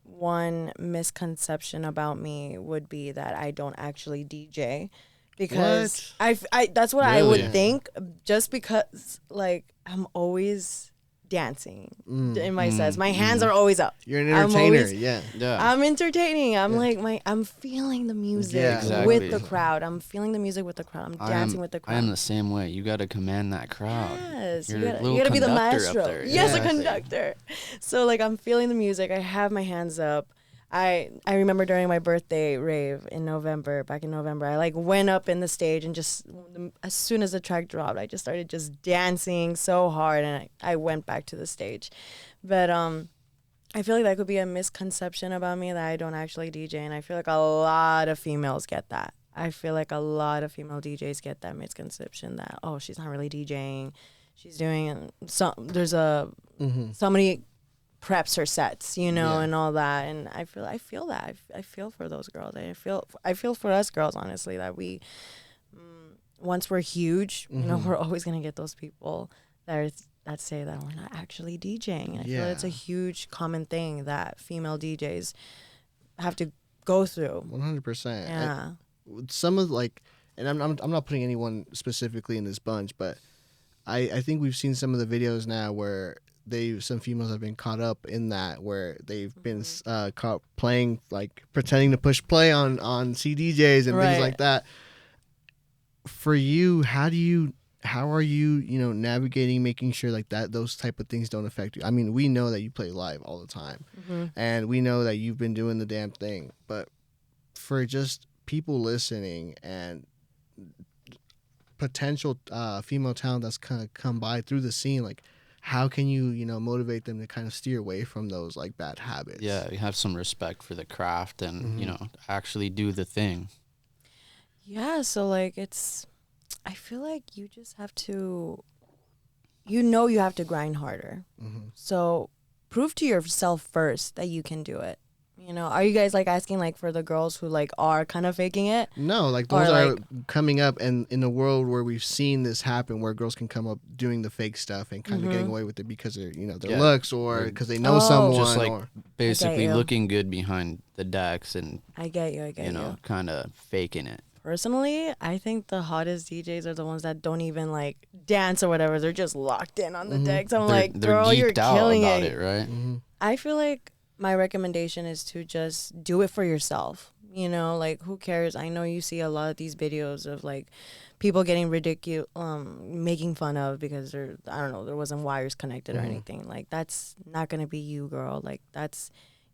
one misconception about me would be that I don't actually DJ, because I that's what I would think, just because like I'm always dancing in my sets. My hands are always up. You're an entertainer. I'm entertaining. I'm like I'm feeling the music with the crowd. I'm feeling the music with the crowd. I'm dancing with the crowd. I am the same way. You got to command that crowd. Yes, you gotta be the maestro. Yes, a conductor. So like I'm feeling the music. I have my hands up. I remember during my birthday rave back in November, I like went up in the stage and just as soon as the track dropped, I just started just dancing so hard, and I went back to the stage. But I feel like that could be a misconception about me, that I don't actually DJ, and I feel like a lot of females get that. I feel like a lot of female DJs get that misconception that, oh, she's not really DJing, she's doing somebody preps her sets, you know, and all that. And I feel that I feel for those girls. I feel for us girls, honestly, that we once we're huge, you know, we're always gonna get those people that say that we're not actually DJing. And I feel it's a huge common thing that female DJs have to go through. 100%. Yeah. Some of like, and I'm not putting anyone specifically in this bunch, but I think we've seen some of the videos now where some females have been caught up in that, where they've been caught playing, like pretending to push play on CDJs and things like that. For you, how are you, you know, navigating, making sure like that those type of things don't affect you? I mean, we know that you play live all the time, and we know that you've been doing the damn thing, but for just people listening and potential female talent that's kind of come by through the scene, like, how can you, you know, motivate them to kind of steer away from those like bad habits? Yeah, you have some respect for the craft and, you know, actually do the thing. Yeah, so like I feel like you just have to, you have to grind harder. So prove to yourself first that you can do it. You know, are you guys like asking like for the girls who like are kind of faking it? No, like those are coming up, and in a world where we've seen this happen, where girls can come up doing the fake stuff and kind of getting away with it because of, you know, their looks or because they know someone, just like basically looking good behind the decks and I get you. You know, kind of faking it. Personally, I think the hottest DJs are the ones that don't even like dance or whatever. They're just locked in on the decks. I'm like, girl, you're killing it, right? I feel like my recommendation is to just do it for yourself. You know, like, who cares? I know you see a lot of these videos of like people getting ridiculous, making fun of because there wasn't wires connected or anything. Like, that's not gonna be you, girl. Like,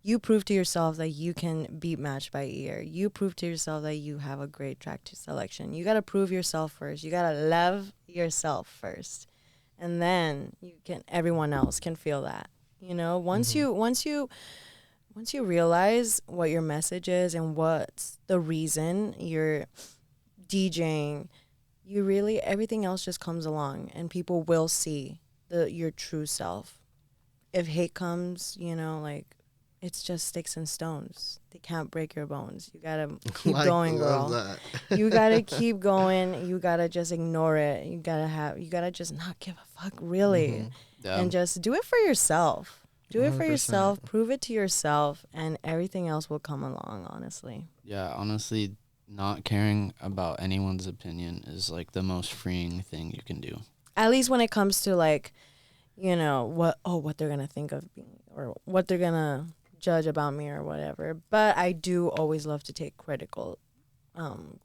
you prove to yourself that you can beat match by ear. You prove to yourself that you have a great track to selection. You gotta prove yourself first. You gotta love yourself first, and then everyone else can feel that. You know, once you realize what your message is and what's the reason you're DJing, everything else just comes along, and people will see your true self. If hate comes, you know, like, it's just sticks and stones. They can't break your bones. You gotta keep going, girl. You gotta keep going. You gotta just ignore it. You gotta just not give a fuck, really. And just do it for yourself. Do 100%. It for yourself. Prove it to yourself, and everything else will come along, honestly. Yeah, honestly, not caring about anyone's opinion is like the most freeing thing you can do. At least when it comes to like, you know, what they're gonna think of me or what they're gonna judge about me or whatever. But I do always love to take critical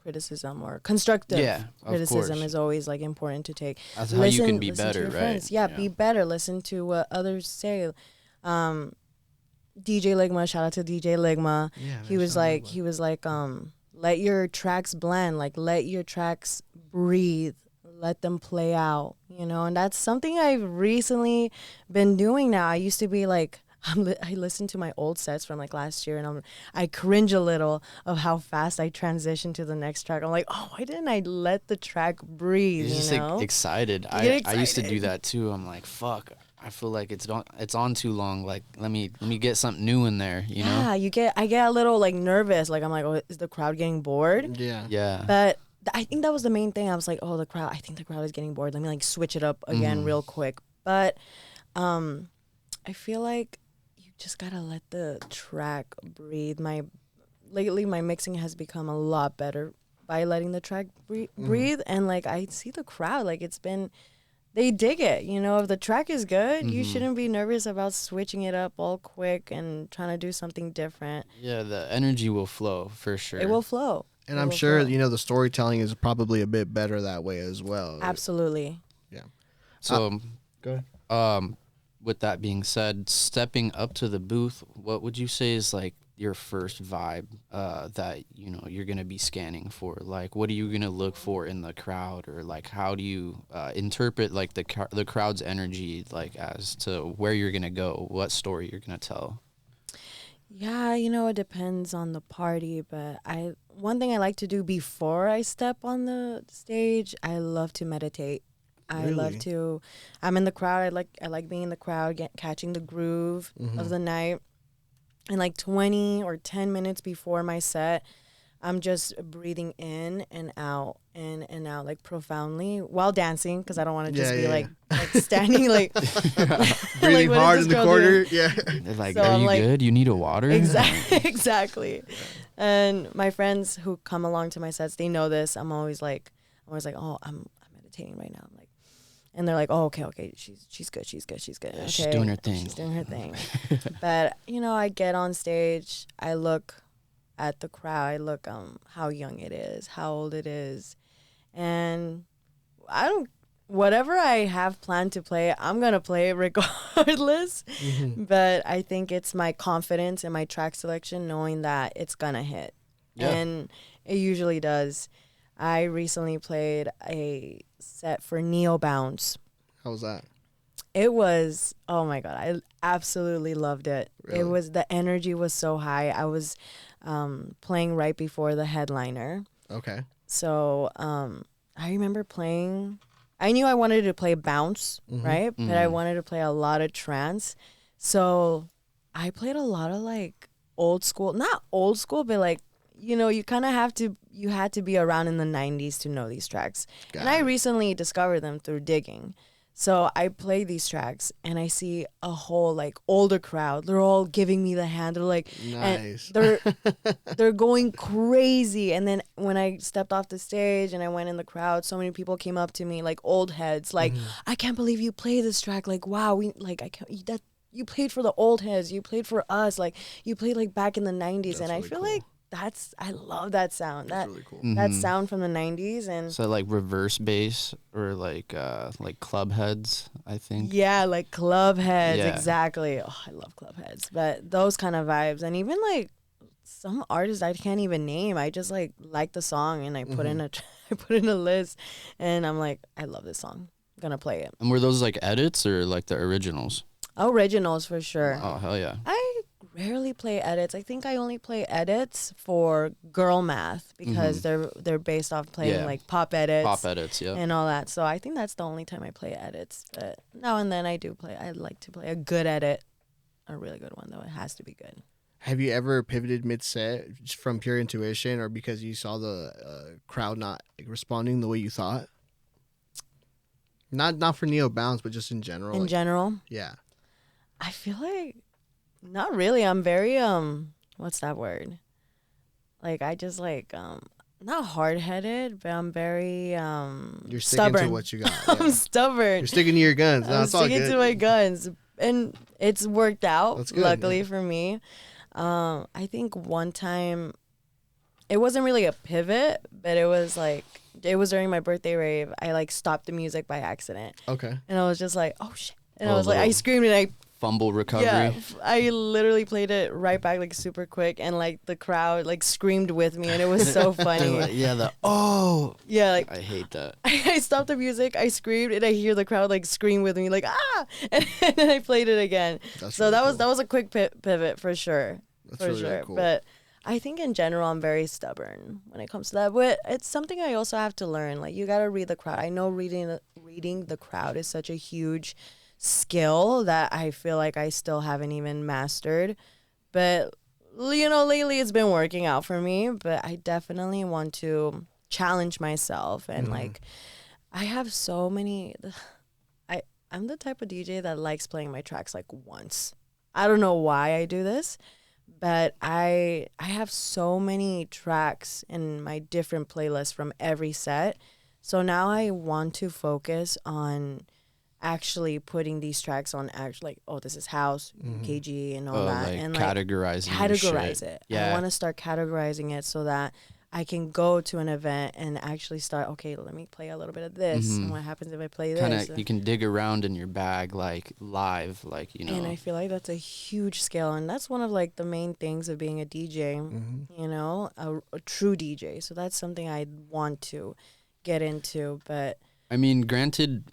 criticism or constructive criticism is always like important to take. That's how you can be better, right? Yeah, be better. Listen to what others say. DJ Ligma, shout out to DJ Ligma. Yeah, He was like, let your tracks blend, like let your tracks breathe, let them play out, you know. And that's something I've recently been doing now. I used to be like, I listen to my old sets from like last year, and I cringe a little of how fast I transition to the next track. I'm like, oh, why didn't I let the track breathe? You're just like, excited. I used to do that too. I'm like, fuck. I feel like it's on too long. Like, let me get something new in there. You know? Yeah, I get a little like nervous. Like, I'm like, oh, is the crowd getting bored? Yeah. Yeah. But I think that was the main thing. I was like, oh, I think the crowd is getting bored. Let me like switch it up again real quick. But I feel like you just gotta let the track breathe. Lately my mixing has become a lot better by letting the track breathe. And like I see the crowd, like they dig it. You know, if the track is good, you shouldn't be nervous about switching it up all quick and trying to do something different. Yeah, the energy will flow for sure. It will flow. And I'm sure, you know, the storytelling is probably a bit better that way as well. Absolutely. Yeah. So, go ahead. With that being said, stepping up to the booth, what would you say is like your first vibe that, you know, you're going to be scanning for? Like, what are you going to look for in the crowd? Or like, how do you interpret like the crowd's energy, like as to where you're going to go, what story you're going to tell? Yeah, you know, it depends on the party, but one thing I like to do before I step on the stage, I love to meditate. Really? I'm in the crowd. I like being in the crowd, catching the groove of the night. And like 20 or 10 minutes before my set, I'm just breathing in and out, like profoundly while dancing, because I don't want to just be like standing like breathing like, hard in the corner. Doing? Yeah. They're like, So are I'm you like, good? You need a water? Exactly. And my friends who come along to my sets, they know this. I'm always like, oh, I'm meditating right now. I'm like, and they're like, oh, okay, she's good. Okay, She's doing her thing. She's doing her thing. But you know, I get on stage, I look at the crowd, I look how young it is, how old it is, and whatever I have planned to play, I'm gonna play it regardless. But I think it's my confidence and my track selection, knowing that it's gonna hit, and it usually does. I recently played a set for Neo Bounce. How was that? It was, oh my God, I absolutely loved it. Really? The energy was so high. I was playing right before the headliner. Okay. So I remember playing, I knew I wanted to play bounce, right? But I wanted to play a lot of trance. So I played a lot of like old school, not old school, but like, you know, you had to be around in the 90s to know these tracks. And I recently discovered them through digging. So I play these tracks and I see a whole like older crowd. They're all giving me the hand. They're like, nice. And they're going crazy. And then when I stepped off the stage and I went in the crowd, so many people came up to me, like old heads, like, I can't believe you play this track. Like, wow, you played for the old heads. You played for us. Like, you played like back in the 90s. That's and I really feel cool. like I love that sound. That's really cool. That sound from the 90s. And So like reverse bass or like club heads, I think. yeah, like club heads. Yeah. Exactly. Oh, I love club heads. But those kind of vibes. And even like some artists I can't even name. I just like the song and I put in a list and I'm like, I love this song. I'm gonna play it. And were those like edits or like the originals? Originals for sure. Oh, hell yeah. I rarely play edits. I think I only play edits for girl math because they're based off playing like pop edits. Yeah. And all that. So I think that's the only time I play edits. But now and then I like to play a good edit. A really good one though. It has to be good. Have you ever pivoted mid-set from pure intuition or because you saw the crowd not responding the way you thought? Not for Neo Bounce, but just in general. In general? Yeah. I feel like not really. I'm very what's that word? Like I just like not hard-headed, but I'm very You're sticking stubborn. to what you got. I'm stubborn. You're sticking to your guns. No, I'm it's all sticking good. to my guns, and it's worked out. That's good, luckily for me. I think one time, it wasn't really a pivot, but it was during my birthday rave. I like stopped the music by accident, Okay. and I was just like, oh shit, and I was like, I screamed and I fumble recovery. Yeah, I literally played it right back like super quick, and like the crowd like screamed with me, and it was so funny. Like, yeah, yeah, like I hate that. I stopped the music, I screamed, and I hear the crowd like scream with me, like ah, and then I played it again. That's so really that cool. was a quick pivot for sure, That's really, sure. really cool. But I think in general I'm very stubborn when it comes to that. But it's something I also have to learn. Like you gotta read the crowd. I know reading the crowd is such a huge skill that I feel like I still haven't even mastered. But you know, lately it's been working out for me. But I definitely want to challenge myself and like I have so many. I'm the type of DJ that likes playing my tracks like once. I don't know why I do this, but I have so many tracks in my different playlists from every set. So now I want to focus on actually putting these tracks on like, oh, this is house, KG and all that. Like and categorize it. Yeah. I want to start categorizing it so that I can go to an event and actually start, okay, let me play a little bit of this. And what happens if I play this? You can dig around in your bag like live, like, you know. And I feel like that's a huge skill. And that's one of like the main things of being a DJ, you know, a true DJ. So that's something I want to get into. But I mean, granted,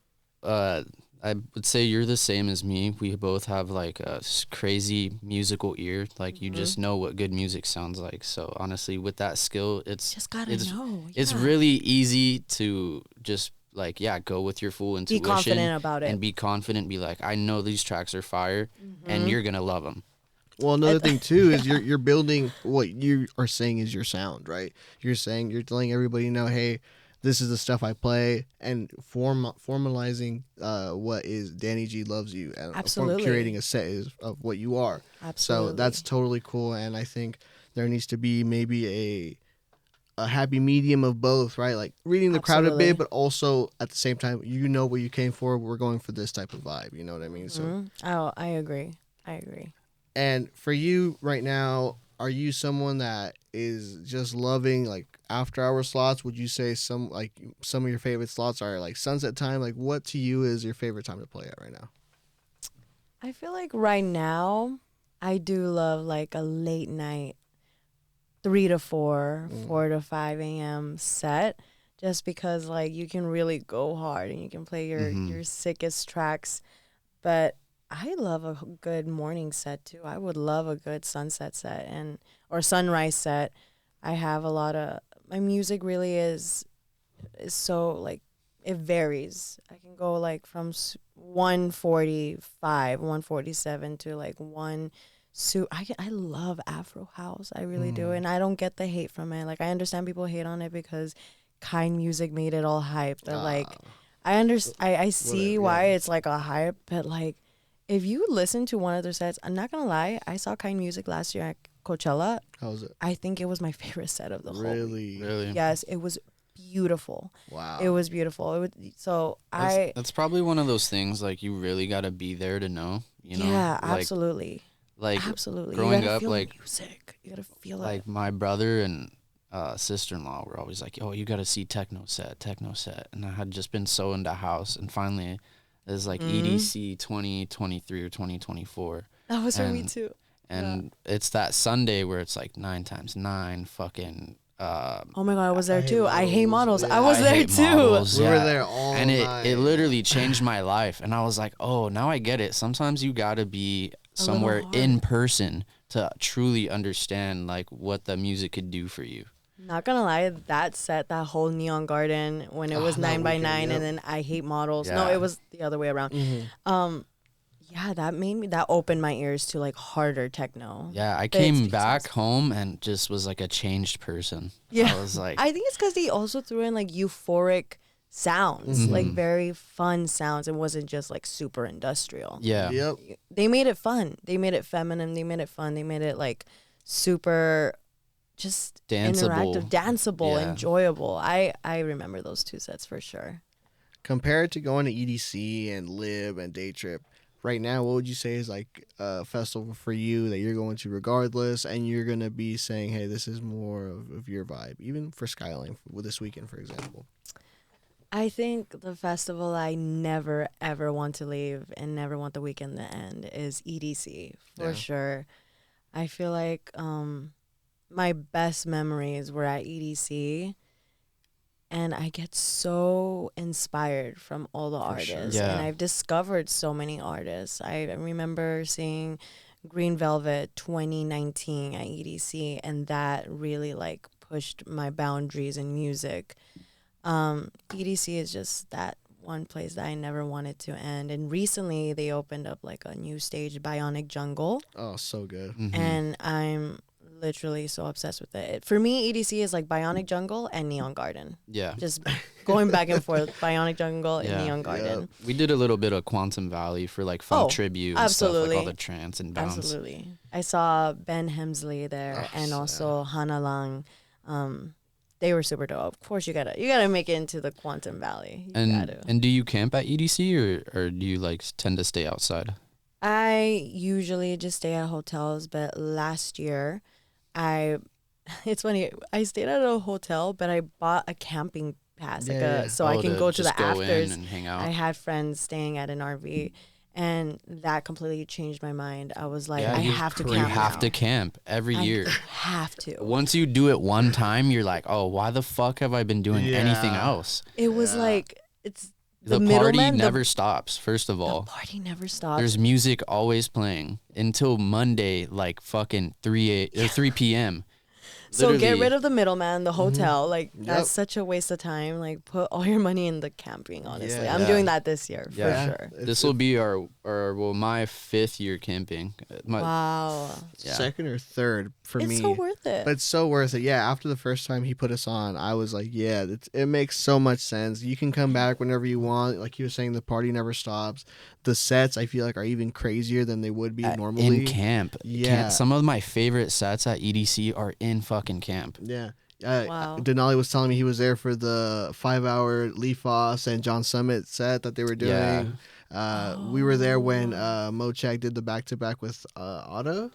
I would say you're the same as me. We both have like a crazy musical ear. Like you just know what good music sounds like. So honestly, with that skill, just gotta know. It's really easy to just like, go with your full intuition. Be confident about it. And be confident. Be like, I know these tracks are fire and you're going to love them. Well, another thing too is you're building what you are saying is your sound, right? You're letting everybody know, hey, this is the stuff I play, and formalizing what is Danny G Loves You, and Absolutely. curating a set of what you are. Absolutely. So that's totally cool, and I think there needs to be maybe a happy medium of both, right? Like reading the crowd a bit, but also at the same time, you know what you came for. We're going for this type of vibe. You know what I mean? So, I agree. And for you right now, are you someone that is just loving like after hour slots? Would you say some of your favorite slots are like sunset time? Like what to you is your favorite time to play at right now? I feel like right now I do love like a late night 3 to 4, 4 to 5 a.m. set, just because like you can really go hard and you can play your sickest tracks. But I love a good morning set too. I would love a good sunset set or sunrise set. I have a lot of my music really is so like it varies. I can go like from 145, 147 to like I love Afro house. I really do, and I don't get the hate from it. Like I understand people hate on it because Kind Music made it all hype. But like I see why it's like a hype, but like if you listen to one of their sets, I'm not gonna lie, I saw Kind Music last year at Coachella. How was it? I think it was my favorite set of the whole. Really? Yes, it was beautiful. Wow. It was beautiful. That's probably one of those things like you really gotta be there to know. You know? Yeah, like, absolutely. Like absolutely. Growing you gotta up, feel like music. You gotta feel like it. my brother and sister-in-law were always like, "Oh, you got to see techno set," and I had just been so into house, and finally, it was like EDC 2023 or 2024. That was for me too. And it's that Sunday where it's like 9 times 9 fucking. Oh my god, I was there too. I hate models. Yeah. I was there too. We were there all and night. it literally changed my life, and I was like, oh, now I get it. Sometimes you gotta be somewhere in person to truly understand like what the music could do for you. Not gonna lie, that set, that whole Neon Garden when it was 9 by 9 and then I Hate Models. Yeah. No, it was the other way around. Yeah, that opened my ears to like harder techno. Yeah, I came back home and just was like a changed person. Yeah, I was like, I think it's because they also threw in like euphoric sounds, like very fun sounds. It wasn't just like super industrial. yeah, Yep. They made it fun. They made it feminine. They made it fun. They made it like super, just interactive, danceable, enjoyable. I remember those 2 sets for sure. Compared to going to EDC and Lib and Day Trip, right now, what would you say is like a festival for you that you're going to regardless, and you're going to be saying, hey, this is more of your vibe, even for Skyline with this weekend, for example? I think the festival I never ever want to leave and never want the weekend to end is EDC for sure. I feel like my best memories were at EDC, and I get so inspired from all the artists. Yeah. And I've discovered so many artists. I remember seeing Green Velvet 2019 at EDC, and that really like pushed my boundaries in music. EDC is just that one place that I never wanted to end. And recently they opened up like a new stage, Bionic Jungle. Oh, so good. And I'm literally so obsessed with it. For me, EDC is like Bionic Jungle and Neon Garden. Yeah. Just going back and forth, Bionic Jungle and Neon Garden. Yep. We did a little bit of Quantum Valley for like Funk Tribute and absolutely. stuff, like all the trance and bounce. Absolutely. I saw Ben Hemsley there and also Hannah Lang. They were super dope. Of course, you gotta make it into the Quantum Valley. And do you camp at EDC or do you like tend to stay outside? I usually just stay at hotels, but last year, it's funny. I stayed at a hotel, but I bought a camping pass, so I can go to the afters. And hang out. I had friends staying at an RV. And that completely changed my mind. I was like, I have to camp. You have to camp every year. I have to. Once you do it one time, you're like, oh, why the fuck have I been doing anything else? It was like, it's the party never stops, first of all. The party never stops. There's music always playing until Monday, like fucking 3 p.m. So get rid of the middleman, the hotel. Like, that's such a waste of time. Like, put all your money in the camping, honestly. I'm doing that this year, for sure. This will be my 5th year camping. Wow. Second or third for me. It's so worth it. But it's so worth it. Yeah, after the first time he put us on, I was like, yeah, it makes so much sense. You can come back whenever you want. Like you were saying, the party never stops. The sets, I feel like, are even crazier than they would be normally. In camp. Yeah. Some of my favorite sets at EDC are in fucking camp. Yeah. Wow. Denali was telling me he was there for the 5-hour Lee Foss and John Summit set that they were doing. We were there when Mochak did the back-to-back with Otto.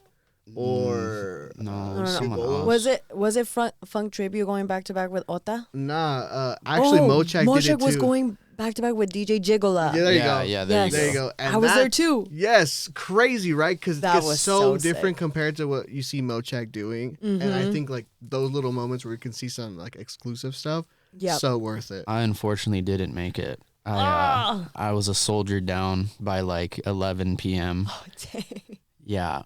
Or no, someone else. Was it Funk Tribute going back to back with Ota? Nah, actually Mochak did it too. Was going back to back with DJ Jigola. Yeah, there you go. Yeah, there you go. And I was there too. Yes, crazy, right? Because it's so different sick. compared to what you see Mochak doing, and I think like those little moments where you can see some like exclusive stuff. Yeah, so worth it. I unfortunately didn't make it. I was a soldier down by like 11 p.m. Oh dang. Yeah.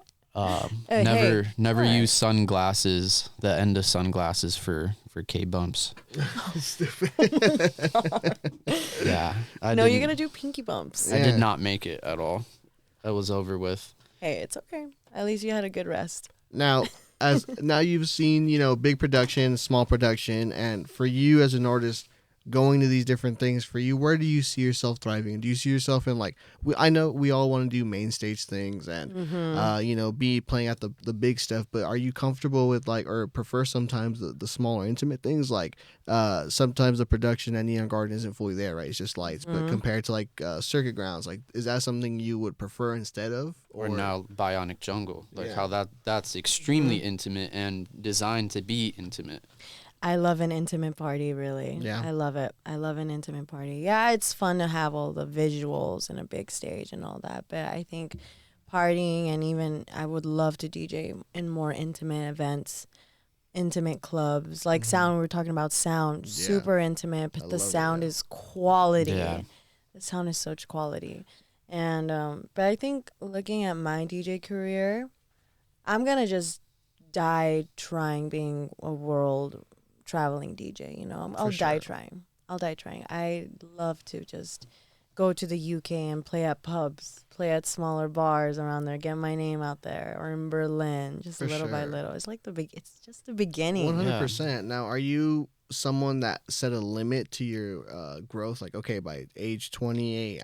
Never use sunglasses. The end of sunglasses for K bumps. Stupid. Yeah. You're gonna do pinky bumps. I did not make it at all. It was over with. Hey, it's okay. At least you had a good rest. Now you've seen, big production, small production, and for you as an artist, going to these different things, for you, where do you see yourself thriving? Do you see yourself in like, I know we all want to do main stage things and be playing at the big stuff, but are you comfortable with like, or prefer sometimes the smaller intimate things? Like sometimes the production at Neon Garden isn't fully there, right? It's just lights, but compared to like Circuit Grounds, like is that something you would prefer instead of? Or now Bionic Jungle, like how that's extremely intimate and designed to be intimate. I love an intimate party, really. Yeah. I love it. I love an intimate party. Yeah, it's fun to have all the visuals and a big stage and all that, but I think partying and even I would love to DJ in more intimate events, intimate clubs. Like sound, we were talking about sound, super intimate, but the sound is quality. Yeah. The sound is such quality. And but I think looking at my DJ career, I'm going to just die trying being a world traveling DJ, I'll die trying. I love to just go to the UK and play at pubs, play at smaller bars around there, get my name out there, or in Berlin, just little by little. It's like it's just the beginning. 100%. Now, are you someone that set a limit to your growth? Like, okay, by age 28,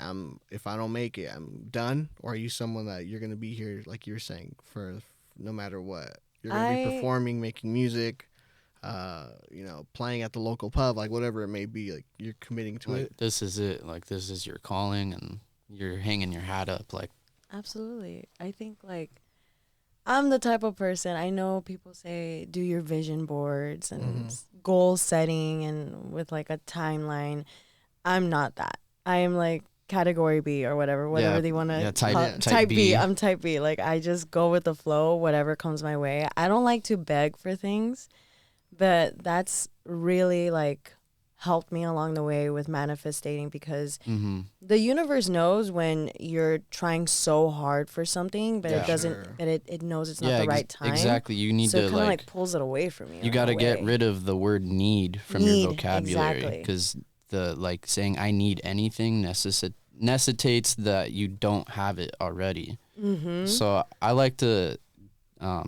if I don't make it, I'm done? Or are you someone that you're going to be here, like you were saying, for no matter what? You're going to be performing, making music, playing at the local pub, like whatever it may be, like you're committing to it. This is it. Like this is your calling and you're hanging your hat up. Like, absolutely. I think like I'm the type of person, I know people say do your vision boards and goal setting and with like a timeline. I'm not that. I am like category B or whatever they want to type B. I'm type B. Like I just go with the flow, whatever comes my way. I don't like to beg for things, but that's really like helped me along the way with manifesting, because the universe knows when you're trying so hard for something, but it doesn't, but it knows it's not the right time. Exactly. You need so to it kind of like pulls it away from you. You got to get rid of the word need from your vocabulary, because the like saying I need anything necessitates that you don't have it already. So I like to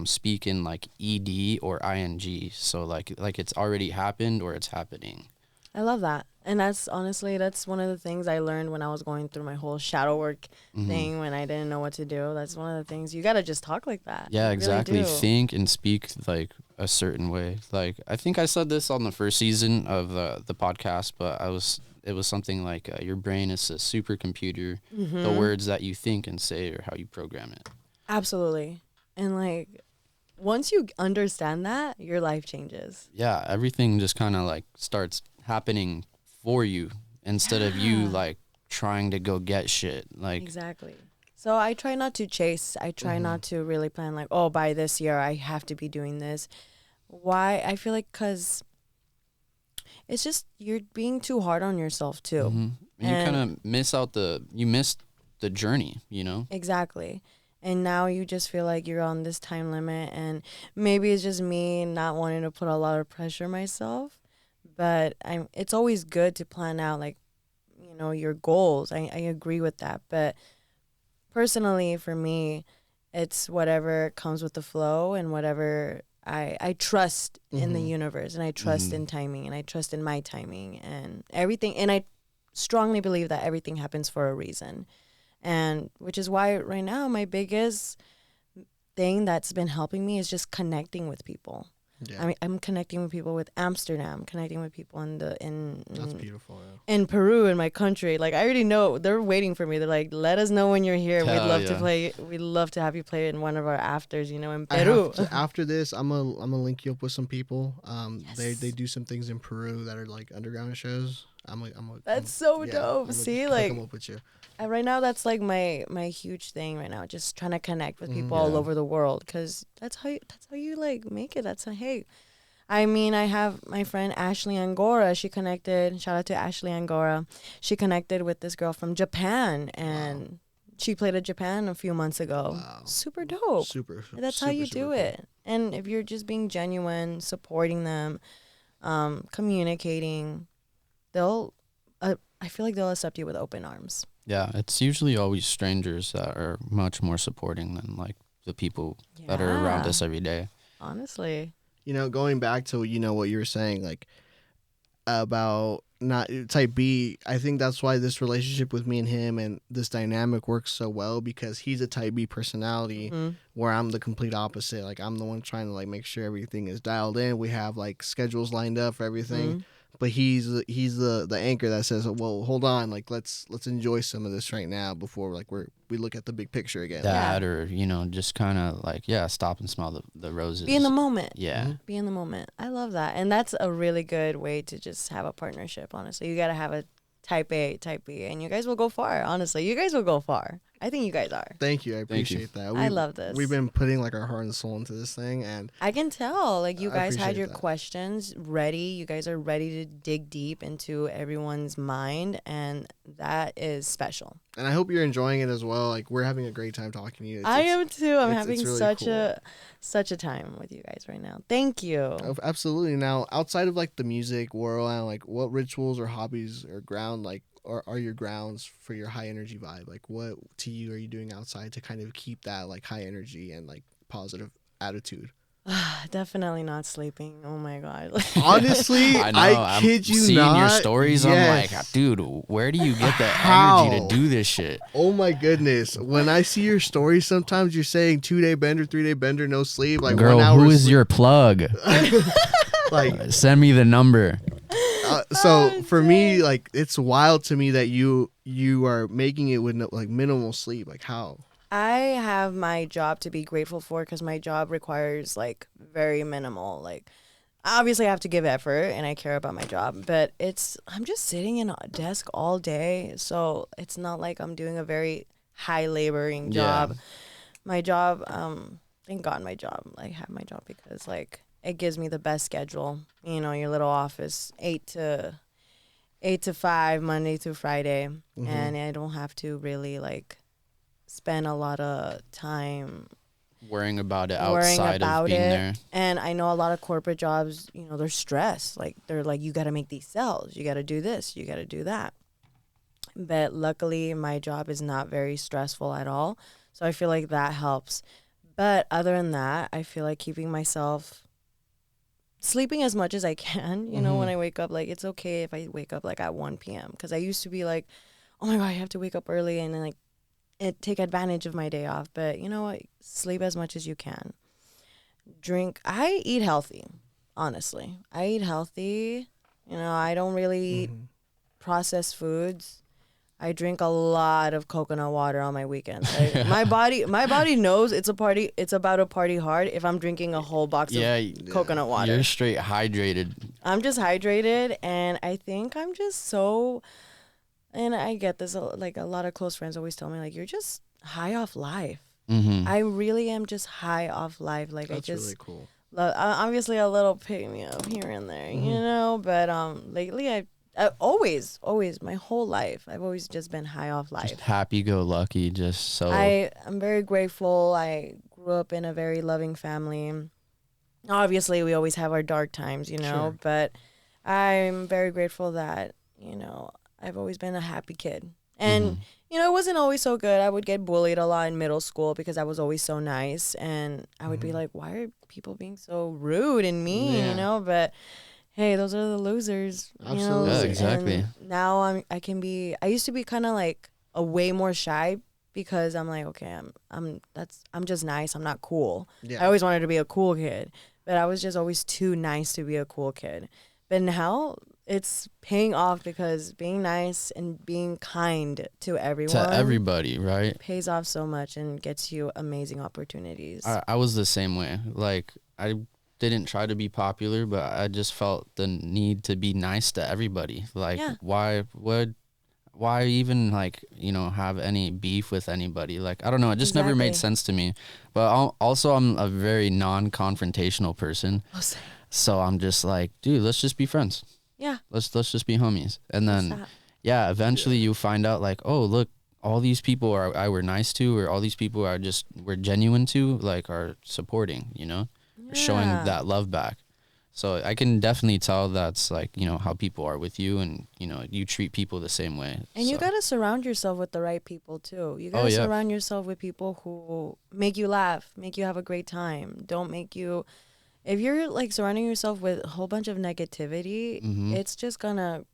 speak in like ed or ing, so like it's already happened or it's happening. I love that. And that's honestly, that's one of the things I learned when I was going through my whole shadow work thing, when I didn't know what to do. That's one of the things. You got to just talk like that. Yeah, you exactly. Really think and speak like a certain way. Like I think I said this on the first season of the podcast, but it was something like your brain is a supercomputer. The words that you think and say are how you program it. Absolutely. And like once you understand that, your life changes. Yeah, everything just kind of like starts happening for you instead of you like trying to go get shit. Like exactly. So I try not to chase. I try not to really plan like, oh, by this year I have to be doing this. Why? I feel like because it's just you're being too hard on yourself too. And you kind of miss the journey, you know? Exactly. And now you just feel like you're on this time limit, and maybe it's just me not wanting to put a lot of pressure myself. But it's always good to plan out, like, you know, your goals. I agree with that. But personally, for me, it's whatever comes with the flow, and whatever I trust in the universe, and I trust in timing, and I trust in my timing and everything. And I strongly believe that everything happens for a reason. And which is why right now my biggest thing that's been helping me is just connecting with people. Yeah. I mean, I'm connecting with people with Amsterdam, connecting with people that's beautiful. Yeah. In Peru, in my country. Like I already know they're waiting for me. They're like, let us know when you're here. We'd love to play. We'd love to have you play in one of our afters. You know, in Peru. After this, I'm gonna link you up with some people. Yes. They do some things in Peru that are like underground shows. That's so dope. See, like come up with you. Right now, that's like my huge thing right now. Just trying to connect with people all over the world, because that's how you like make it. That's hey, I mean, I have my friend Ashley Angora. She connected. Shout out to Ashley Angora. She connected with this girl from Japan, and she played at Japan a few months ago. Wow. Super dope. That's how you do it. And if you're just being genuine, supporting them, communicating, I feel like they'll accept you with open arms. Yeah, it's usually always strangers that are much more supporting than like the people that are around us every day. Honestly. You know, going back to, you know, what you were saying, like about not type B, I think that's why this relationship with me and him and this dynamic works so well, because he's a type B personality where I'm the complete opposite. Like I'm the one trying to like make sure everything is dialed in. We have like schedules lined up for everything. But he's the anchor that says, well, hold on, like let's enjoy some of this right now before like we look at the big picture again. That or, you know, just kind of like, stop and smell the roses. Be in the moment. Yeah. Be in the moment. I love that. And that's a really good way to just have a partnership, honestly. You got to have a type A, type B, and you guys will go far, honestly. You guys will go far. I think you guys are. Thank you. I appreciate that. I love this. We've been putting like our heart and soul into this thing, and I can tell. Like you guys had your questions ready. You guys are ready to dig deep into everyone's mind, and that is special. And I hope you're enjoying it as well. Like we're having a great time talking to you. I am too. I'm having really such a time with you guys right now. Thank you. Oh, absolutely. Now, outside of like the music world, like what rituals or hobbies or ground like are your grounds for your high energy vibe? Like what to you are you doing outside to kind of keep that like high energy and like positive attitude? Definitely not sleeping. Oh my god. Honestly, I kid you not. Seeing your stories, I'm like, dude, where do you get the energy to do this shit? Oh my goodness. When I see your stories, sometimes you're saying 2-day bender, 3-day bender, no sleep. Like girl, 1 hour who is sleep. your plug? Like send me the number. So for me, like it's wild to me that you are making it with no, like minimal sleep. Like how? I have my job to be grateful for, because my job requires like very minimal. Like obviously I have to give effort and I care about my job, but I'm just sitting in a desk all day. So it's not like I'm doing a very high laboring job. Yeah. My job, thank God I have my job because like it gives me the best schedule. You know, your little office, 8 to 5, Monday through Friday. And I don't have to really like spend a lot of time worrying about it outside of being there. And I know a lot of corporate jobs, you know, they're stressed. Like they're like, you got to make these sales, you got to do this, you got to do that. But luckily my job is not very stressful at all. So I feel like that helps. But other than that, I feel like keeping myself sleeping as much as I can, you know, when I wake up, like it's okay if I wake up like at 1 p.m. Because I used to be like, oh my God, I have to wake up early and then like take advantage of my day off. But you know what? Sleep as much as you can. Drink. I eat healthy, honestly. I eat healthy. You know, I don't really eat processed foods. I drink a lot of coconut water on my weekends. Like, my body knows it's about to party hard if I'm drinking a whole box of coconut water. You're straight hydrated. I'm just hydrated, and I think I'm just so. And I get this, like a lot of close friends always tell me, like, you're just high off life. I really am just high off life. Like That's I just really cool. Obviously a little pick me up here and there, you know. But lately I always my whole life I've always just been high off life. Just happy-go-lucky, just so. I'm very grateful. I grew up in a very loving family. Obviously, we always have our dark times, you know. Sure. But I'm very grateful that, you know, I've always been a happy kid. And, you know, it wasn't always so good. I would get bullied a lot in middle school because I was always so nice. And I would be like, why are people being so rude and mean, you know? But, hey, those are the losers. Absolutely. You know? Yeah, exactly. And now I used to be kind of like a way more shy because I'm like, okay, I'm just nice. I'm not cool. Yeah. I always wanted to be a cool kid, but I was just always too nice to be a cool kid. But now it's paying off because being nice and being kind to everyone. To everybody, right? Pays off so much and gets you amazing opportunities. I was the same way. Like, I didn't try to be popular, but I just felt the need to be nice to everybody. Like, why even, like, you know, have any beef with anybody? Like, I don't know. It just never made sense to me. But also, I'm a very non-confrontational person. So I'm just like, dude, let's just be friends. Yeah. Let's just be homies. And then, eventually you find out like, oh, look, all these people I were nice to, or all these people we're genuine to, like, are supporting, you know, showing that love back. So I can definitely tell that's like, you know, how people are with you, and, you know, you treat people the same way. And you got to surround yourself with the right people too. You got to surround yourself with people who make you laugh, make you have a great time. Don't make you... If you're like surrounding yourself with a whole bunch of negativity, it's just gonna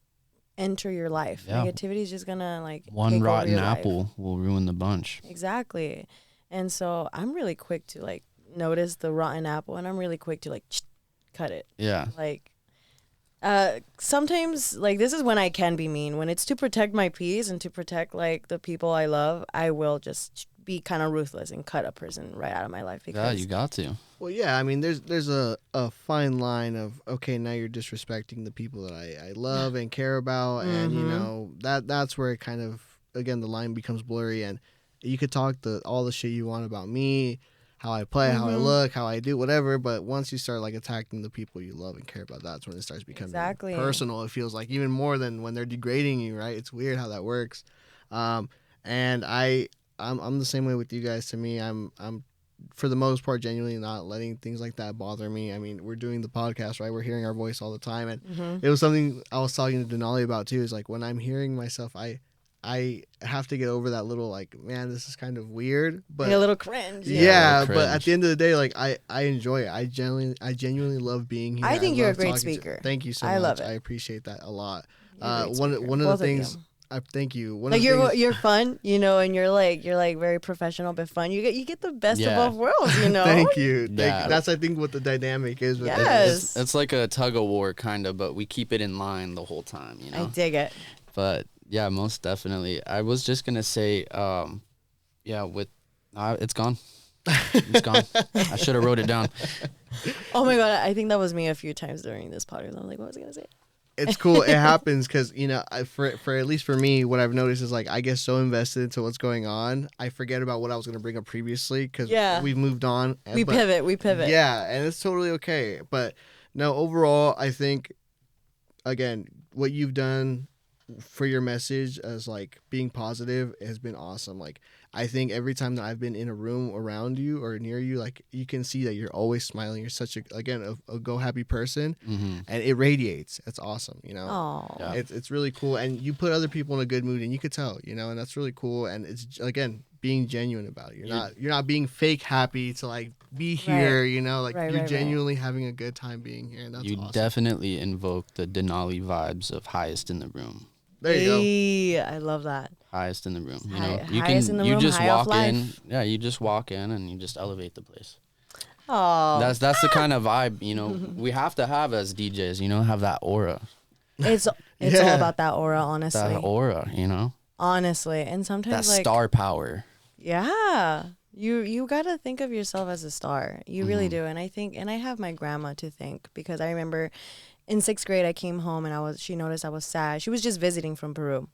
enter your life. Yeah. Negativity is just gonna like one rotten apple will ruin the bunch. Exactly. And so I'm really quick to like notice the rotten apple, and I'm really quick to like cut it. Yeah. Like sometimes like this is when I can be mean. When it's to protect my peace and to protect like the people I love, I will just be kind of ruthless and cut a person right out of my life. Because you got to. Well, yeah, I mean, there's a fine line of, okay, now you're disrespecting the people that I love and care about, and, you know, that's where it kind of, again, the line becomes blurry, and you could talk all the shit you want about me, how I play, how I look, how I do, whatever, but once you start, like, attacking the people you love and care about, that's when it starts becoming personal. It feels like even more than when they're degrading you, right? It's weird how that works. And I'm the same way with you guys. To me, I'm for the most part genuinely not letting things like that bother me. I mean, we're doing the podcast, right? We're hearing our voice all the time, and it was something I was talking to Denali about too. Is like when I'm hearing myself, I have to get over that little like, man, this is kind of weird, but a little cringe. Yeah, but at the end of the day, like I enjoy it. I genuinely love being here. I think you're a great speaker. Thank you so much. I love it. I appreciate that a lot. One of the things. Thank you. Like you're fun, you know, and you're like very professional but fun. You get the best of both worlds, you know. Thank you. That's I think what the dynamic is with this. It's like a tug of war kind of, but we keep it in line the whole time, you know. I dig it. But yeah, most definitely. I was just gonna say, it's gone. It's gone. I should have wrote it down. Oh my God, I think that was me a few times during this podcast. I'm like, what was I going to say? It's cool. It happens because, you know, for at least for me, what I've noticed is like I get so invested into what's going on, I forget about what I was going to bring up previously because we've moved on. We pivot. Yeah, and it's totally okay. But no, overall, I think, again, what you've done for your message as like being positive has been awesome. Like I think every time that I've been in a room around you or near you, like you can see that you're always smiling. You're such a go happy person, and it radiates. It's awesome, you know. Oh, It's really cool, and you put other people in a good mood, and you could tell, you know, and that's really cool. And it's again being genuine about it. You're not being fake happy to like be here, you know, like you're genuinely having a good time being here, and that's awesome. Definitely invoke the Denali vibes of highest in the room. There you go. I love that. Highest in the room. You know, you highest in the room, just high off walk in. life. Yeah, you just walk in and you just elevate the place. Oh, that's the kind of vibe, you know, we have to have as DJs, you know, have that aura. It's all about that aura, honestly. That aura, you know. Honestly, and sometimes that like star power. Yeah. You got to think of yourself as a star. You really do. And I have my grandma to thank, because I remember in 6th grade I came home and she noticed I was sad. She was just visiting from Peru.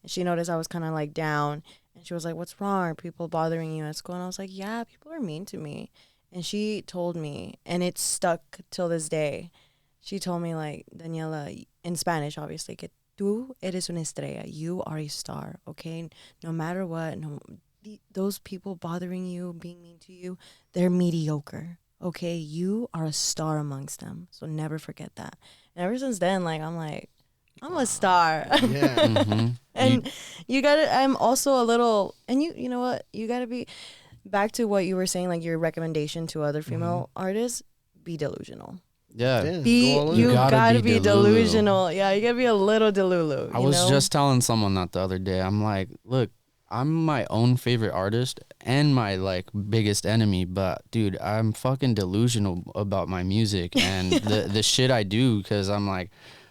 And she noticed I was kind of like down, and she was like, "What's wrong? Are people bothering you at school?" And I was like, "Yeah, people are mean to me." And she told me, and it stuck till this day. She told me, like, "Daniela," in Spanish, obviously, que tú eres una estrella. You are a star, okay? No matter what, those people bothering you, being mean to you, they're mediocre, okay? You are a star amongst them, so never forget that. And ever since then, like, I'm a star. Yeah. And you gotta, I'm also a little, and you know what, you gotta be, back to what you were saying, like your recommendation to other female artists, be delusional. Yeah. You gotta be delusional. Yeah, you gotta be a little delulu. I was just telling someone that the other day. I'm like, look, I'm my own favorite artist and my like biggest enemy, but dude, I'm fucking delusional about my music and the shit I do, because I'm like,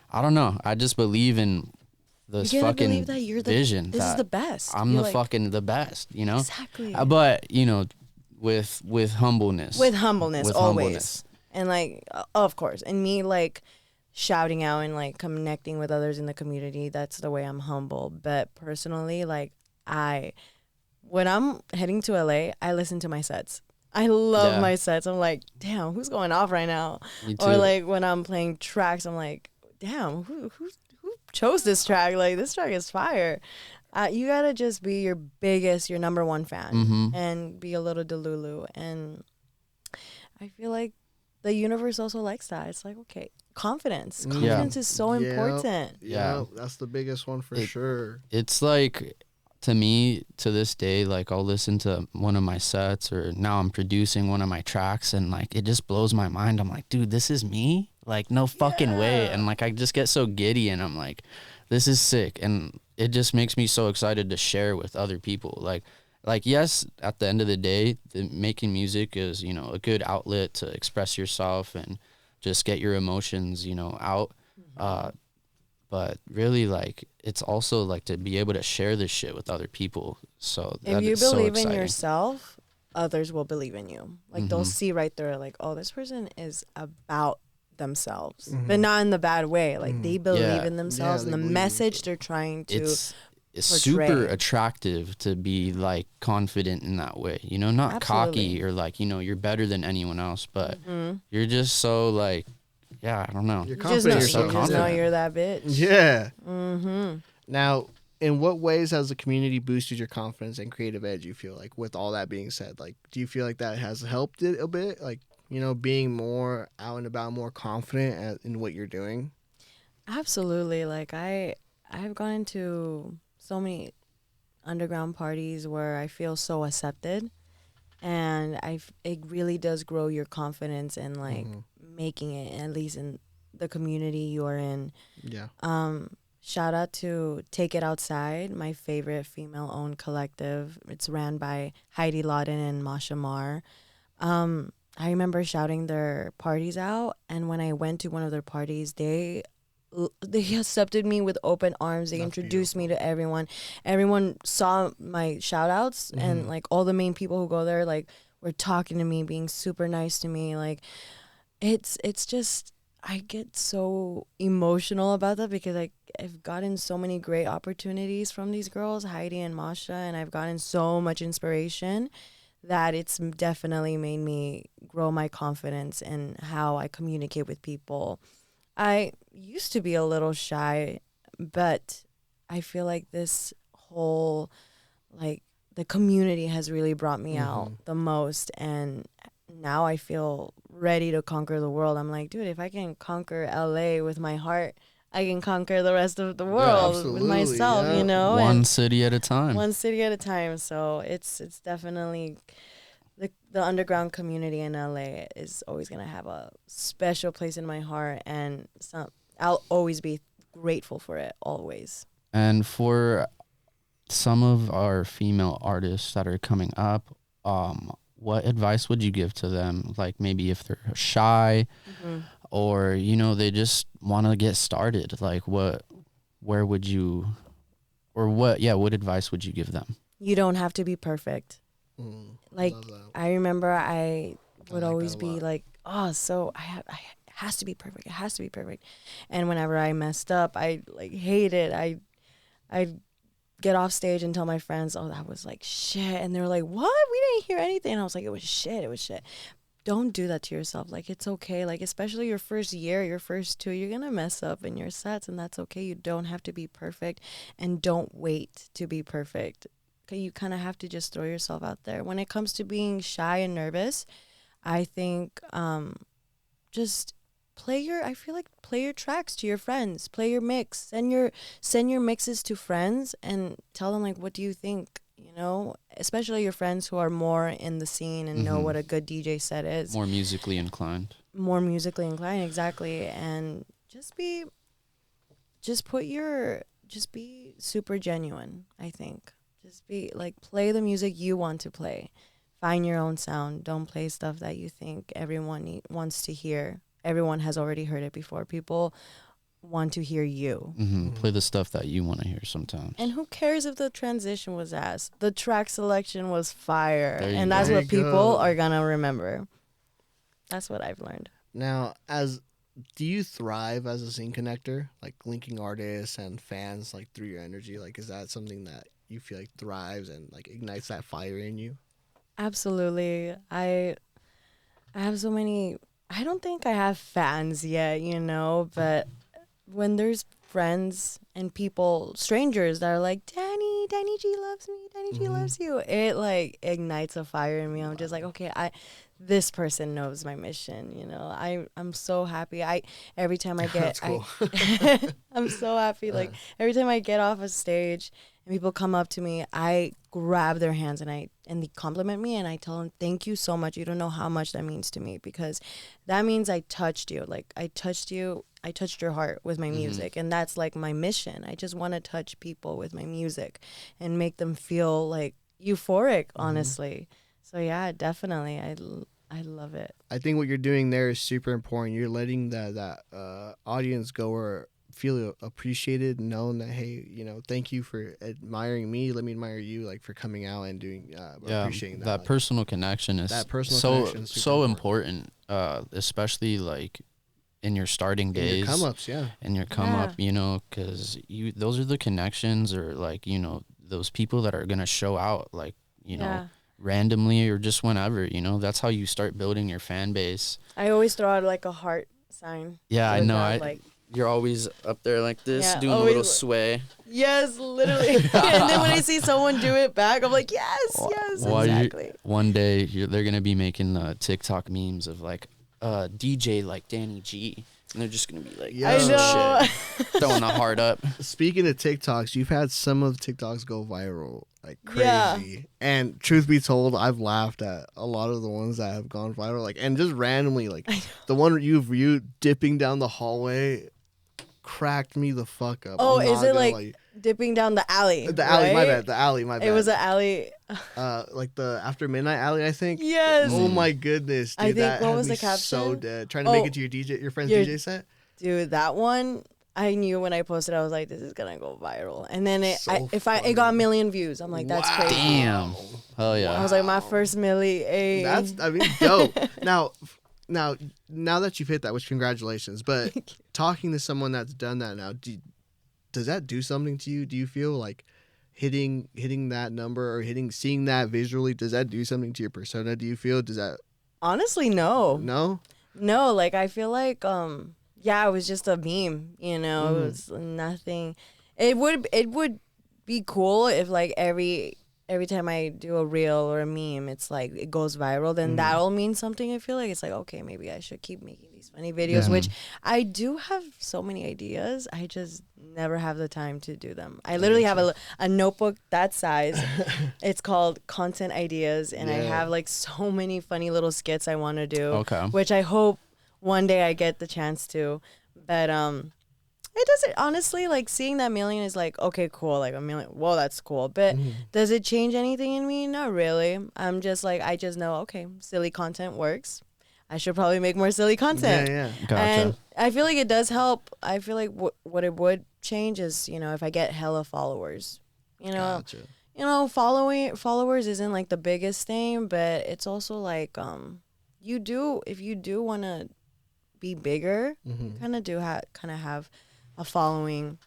I don't know, I just believe in this fucking vision. This is the best. I'm the fucking the best, you know. Exactly. But you know, with humbleness. With humbleness, always. And like, of course, and me like shouting out and like connecting with others in the community. That's the way I'm humble. But personally, like when I'm heading to LA, I listen to my sets. I love my sets. I'm like, damn, who's going off right now? Me too. Or like when I'm playing tracks, I'm like, damn, who chose this track? Like, this track is fire. You gotta just be your number one fan, and be a little delulu. And I feel like the universe also likes that. It's like, okay, confidence is so important. Yeah, that's the biggest one for sure. It's like, to me, to this day, like I'll listen to one of my sets, or now I'm producing one of my tracks, and like it just blows my mind. I'm like, dude, this is me? Like, no fucking way. And like I just get so giddy, and I'm like, this is sick. And it just makes me so excited to share with other people. Like yes, at the end of the day, making music is, you know, a good outlet to express yourself and just get your emotions, you know, out. But really, like, it's also like to be able to share this shit with other people. So if you believe in yourself, others will believe in you. Like they'll see right there, like, oh, this person is about themselves, but not in the bad way. Like they believe in themselves and the message they're trying to it's super attractive to be like confident in that way, you know, not cocky or like, you know, you're better than anyone else, but you're just so like, I don't know, you're confident. You just know you're that bitch. Yeah. Now, in what ways has the community boosted your confidence and creative edge, you feel like, with all that being said? Like, do you feel like that has helped it a bit, like, you know, being more out and about, more confident in what you're doing? Absolutely. Like I've gone into so many underground parties where I feel so accepted, and it really does grow your confidence and like making it, at least in the community you are in. Shout out to Take It Outside, my favorite female-owned collective. It's ran by Heidi Lawden and Masha Mar. I remember shouting their parties out, and when I went to one of their parties, they accepted me with open arms. They introduced me to everyone. Everyone saw my shout outs, and like all the main people who go there, like, were talking to me, being super nice to me. Like, it's just, I get so emotional about that because I've gotten so many great opportunities from these girls, Heidi and Masha, and I've gotten so much inspiration that it's definitely made me grow my confidence in how I communicate with people. I used to be a little shy, but I feel like this whole, like, the community has really brought me out the most, and now I feel ready to conquer the world. I'm like, dude, if I can conquer LA with my heart, I can conquer the rest of the world with myself, you know? One city at a time. One city at a time. So it's definitely the underground community in LA is always going to have a special place in my heart, and I'll always be grateful for it, always. And for some of our female artists that are coming up, what advice would you give to them? Like maybe if they're shy or, you know, they just want to get started, like what advice would you give them? You don't have to be perfect. Like, I remember I would always be like, oh, so I has to be perfect. It has to be perfect. And whenever I messed up, I like hate it. I'd get off stage and tell my friends, oh, that was like shit. And they were like, what? We didn't hear anything. And I was like, it was shit. Don't do that to yourself. Like, it's okay. Like, especially your first year, your first two, you're going to mess up in your sets, and that's okay. You don't have to be perfect, and don't wait to be perfect. Okay, you kind of have to just throw yourself out there. When it comes to being shy and nervous, I think just play your tracks to your friends, play your mix, send your mixes to friends and tell them, like, what do you think? You know, especially your friends who are more in the scene and know what a good DJ set is. More musically inclined, exactly. And just be super genuine, I think. Just be like, play the music you want to play. Find your own sound. Don't play stuff that you think everyone wants to hear. Everyone has already heard it before. People want to hear you. Play the stuff that you want to hear sometimes. And who cares if the transition was ass? The track selection was fire. And that's what people are going to remember. That's what I've learned. Now, do you thrive as a scene connector? Like linking artists and fans like through your energy? Like, is that something that you feel like thrives and like ignites that fire in you? Absolutely. I have so many. I don't think I have fans yet, you know, but when there's friends and people, strangers that are like, Danny G loves me, Danny G loves you, it like ignites a fire in me. I'm just like, okay, this person knows my mission, you know. I'm so happy. Every time I get, cool. I'm so happy. Like every time I get off a stage and people come up to me, I grab their hands and they compliment me, and I tell them, thank you so much. You don't know how much that means to me, because that means I touched you. Like I touched your heart with my music, and that's like my mission. I just want to touch people with my music and make them feel like euphoric, honestly. So yeah, definitely. I love it. I think what you're doing there is super important. You're letting that audience goer feel appreciated, known that, hey, you know, thank you for admiring me. Let me admire you, like, for coming out and doing appreciating that. That like, personal connection is so important, especially like in your starting days, in your come up, you know, because those are the connections, or like, you know, those people that are gonna show out, like, you know, randomly or just whenever, you know. That's how you start building your fan base. I always throw out like a heart sign. Yeah, I know. You're always up there like this, doing a little sway. Yes, literally. And then when I see someone do it back, I'm like, yes, exactly. One day they're gonna be making TikTok memes of like DJ like Danny G, and they're just gonna be like, I know, shit, throwing a heart up. Speaking of TikToks, you've had some of the TikToks go viral like crazy, and truth be told, I've laughed at a lot of the ones that have gone viral, like, and just randomly, like the one you dipping down the hallway cracked me the fuck up. Oh, is it like dipping down the alley? The alley, my bad. The alley, my bad. It was an alley. Like the After Midnight alley, I think. Yes. Oh my goodness, dude. I think, what was the caption? So dead. Trying to make it to your friend's DJ set. Dude, that one, I knew when I posted, I was like, this is gonna go viral. And then it got 1 million views. I'm like, that's crazy. Damn. Oh yeah. I was like, my first milli. That's, I mean, dope. Now, now that you've hit that, which congratulations, but talking to someone that's done that now, does that do something to you? Do you feel like hitting that number or seeing that visually, does that do something to your persona? Do you feel, does that? Honestly, no. No, Like I feel like yeah, it was just a meme, you know. It was nothing. It would be cool if like every time I do a reel or a meme, it's like it goes viral, then that'll mean something. I feel like it's like, okay, maybe I should keep making these funny videos, which I do have so many ideas. I just never have the time to do them. I literally have a notebook that size. It's called Content Ideas, and I have like so many funny little skits I want to do, which I hope one day I get the chance to. But it doesn't, honestly, like seeing that million is like, okay, cool, like a million, whoa, that's cool. But does it change anything in me? Not really. I'm just like, I just know, okay, silly content works. I should probably make more silly content. Yeah. Gotcha. And I feel like it does help. I feel like what it would change is, you know, if I get hella followers, you know. Gotcha. You know, followers isn't like the biggest thing, but it's also like if you do want to be bigger, you kind of do have a following.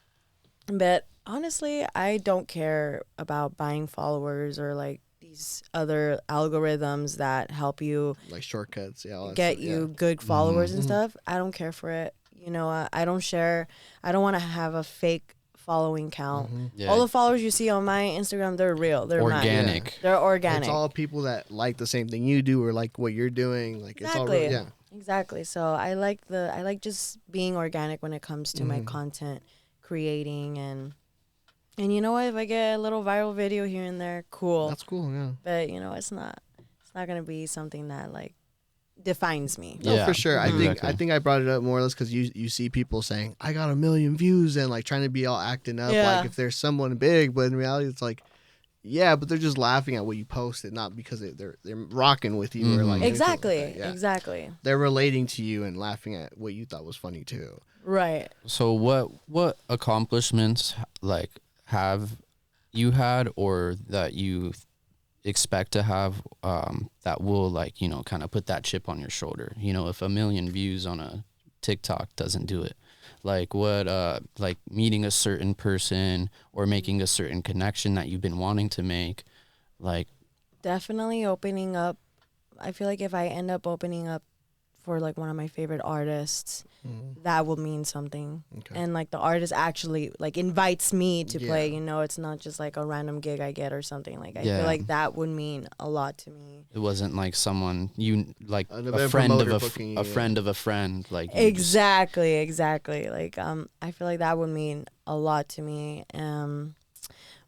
But honestly, I don't care about buying followers or like these other algorithms that help you Like shortcuts, get you good followers and stuff. I don't care for it. You know, I don't share. I don't want to have a fake following count. All the followers you see on my Instagram, they're real. They're organic. mine. They're organic. It's all people that like the same thing you do or like what you're doing. Like exactly. It's all Exactly. So I like just being organic when it comes to my content creating, and you know what, if I get a little viral video here and there, cool. That's cool, yeah. But you know, it's not gonna be something that like defines me. No, for sure. I think I brought it up more or less because you see people saying I got 1 million views and like trying to be all acting up like if there's someone big, but in reality it's like, yeah, but they're just laughing at what you posted, not because they're rocking with you or like exactly. They're relating to you and laughing at what you thought was funny too. Right. So what accomplishments like have you had or that you expect to have that will like, you know, kind of put that chip on your shoulder? You know, if 1 million views on a TikTok doesn't do it, like what like meeting a certain person or making a certain connection that you've been wanting to make, like definitely opening up. I feel like if I end up opening up for like one of my favorite artists, that will mean something. And like the artist actually like invites me to play, you know, it's not just like a random gig I get or something. Like I feel like that would mean a lot to me. It wasn't like someone you like a friend of a friend of a friend, like exactly. Like I feel like that would mean a lot to me.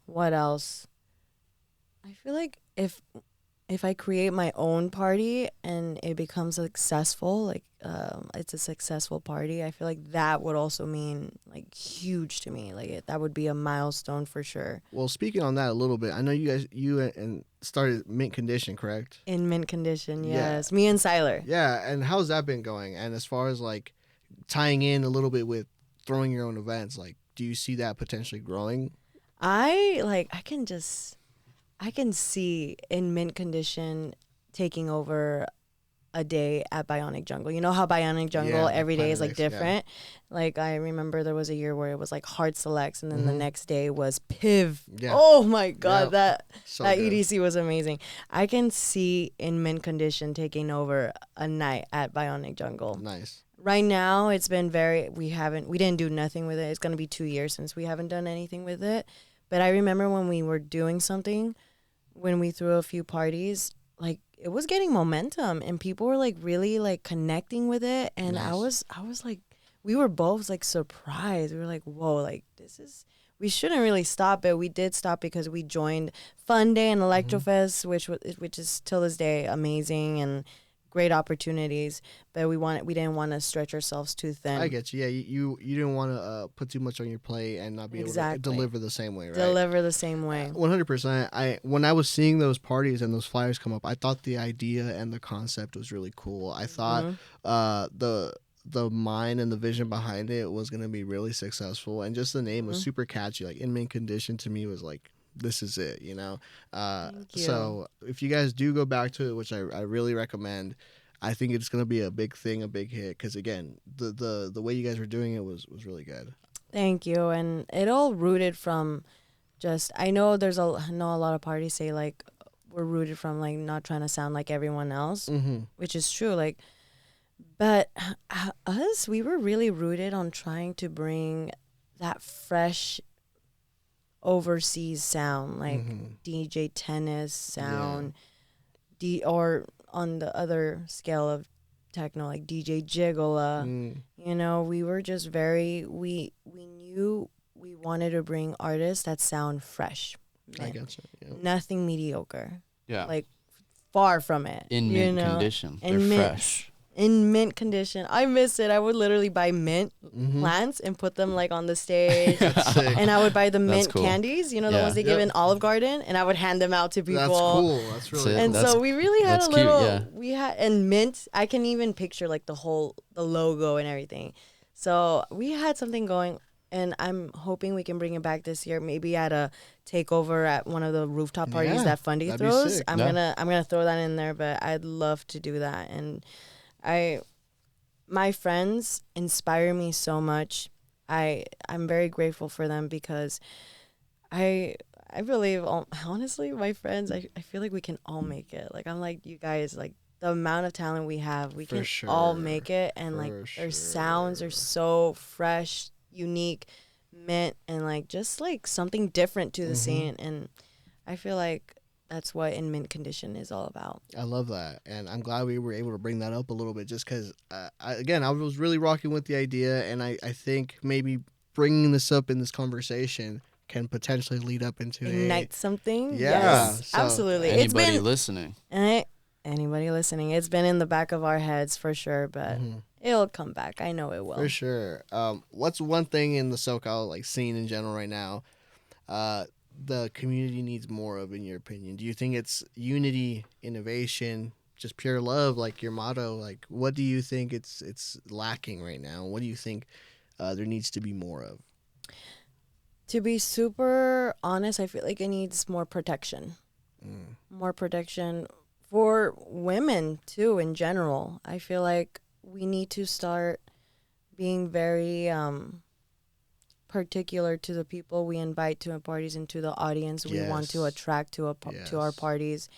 What else? I feel like if I create my own party and it becomes successful, like it's a successful party, I feel like that would also mean like huge to me. Like that would be a milestone for sure. Well, speaking on that a little bit, I know you and started Mint Condition, correct? In Mint Condition, yes. Me and Siler. Yeah, and how's that been going? And as far as like tying in a little bit with throwing your own events, like do you see that potentially growing? I can see in Mint Condition taking over a day at Bionic Jungle. You know how Bionic Jungle every day is like different? Like I remember there was a year where it was like Hard Selects and then the next day was PIV. Oh my God, that EDC was amazing. I can see in Mint Condition taking over a night at Bionic Jungle. Nice. Right now it's been we didn't do nothing with it. It's going to be 2 years since we haven't done anything with it. But I remember when we were doing something, when we threw a few parties, like it was getting momentum and people were like really like connecting with it. And I was like, we were both like surprised. We were like, whoa, like we shouldn't really stop, but we did stop because we joined Fun Day and Electrofest, which is till this day amazing and great opportunities, but we didn't want to stretch ourselves too thin. I get you. Yeah, you didn't want to put too much on your plate and not be able to deliver the same way, right? 100%. When I was seeing those parties and those flyers come up, I thought the idea and the concept was really cool. I thought the mind and the vision behind it was going to be really successful, and just the name was super catchy. Like In Mint Condition to me was like, this is it, you know? So if you guys do go back to it, which I really recommend, I think it's gonna be a big thing, a big hit. Because again, the way you guys were doing it was really good. Thank you. And it all rooted from just, I know I know a lot of parties say like we're rooted from like not trying to sound like everyone else, which is true. Like, but us, we were really rooted on trying to bring that fresh overseas sound, like DJ Tennis sound, or on the other scale of techno, like DJ Jiggler. You know, we were just we knew we wanted to bring artists that sound fresh. I gotcha. Yeah. Nothing mediocre. Yeah. Like far from it. In mint condition. They're fresh. In mint condition. I miss it. I would literally buy mint plants and put them like on the stage. And I would buy the mint candies, you know, the ones they give in Olive Garden, and I would hand them out to people. That's cool. That's really cool. And so we really had a little cute, we had, and mint, I can even picture like the logo and everything. So we had something going, and I'm hoping we can bring it back this year, maybe at a takeover at one of the rooftop parties that Fundy throws. I'm gonna throw that in there, but I'd love to do that. And my friends inspire me so much. I'm very grateful for them because I believe, honestly, my friends, I feel like we can all make it. Like, I'm like, you guys, like, the amount of talent we have, we can all make it. And like, their sounds are so fresh, unique, mint, and like just like something different to the scene. And I feel like that's what in mint condition is all about. I love that, and I'm glad we were able to bring that up a little bit, just because I was really rocking with the idea, and I think maybe bringing this up in this conversation can potentially lead up into ignite something. Yeah, yes, so absolutely. Anybody listening? Anybody listening? It's been in the back of our heads for sure, but it'll come back. I know it will. For sure. What's one thing in the SoCal like scene in general right now the community needs more of, in your opinion? Do you think it's unity, innovation, just pure love, like your motto? Like, what do you think it's lacking right now? What do you think there needs to be more of? To be super honest, I feel like it needs more protection. More protection for women, too, in general. I feel like we need to start being very particular to the people we invite to our parties and to the audience we want to attract to our parties.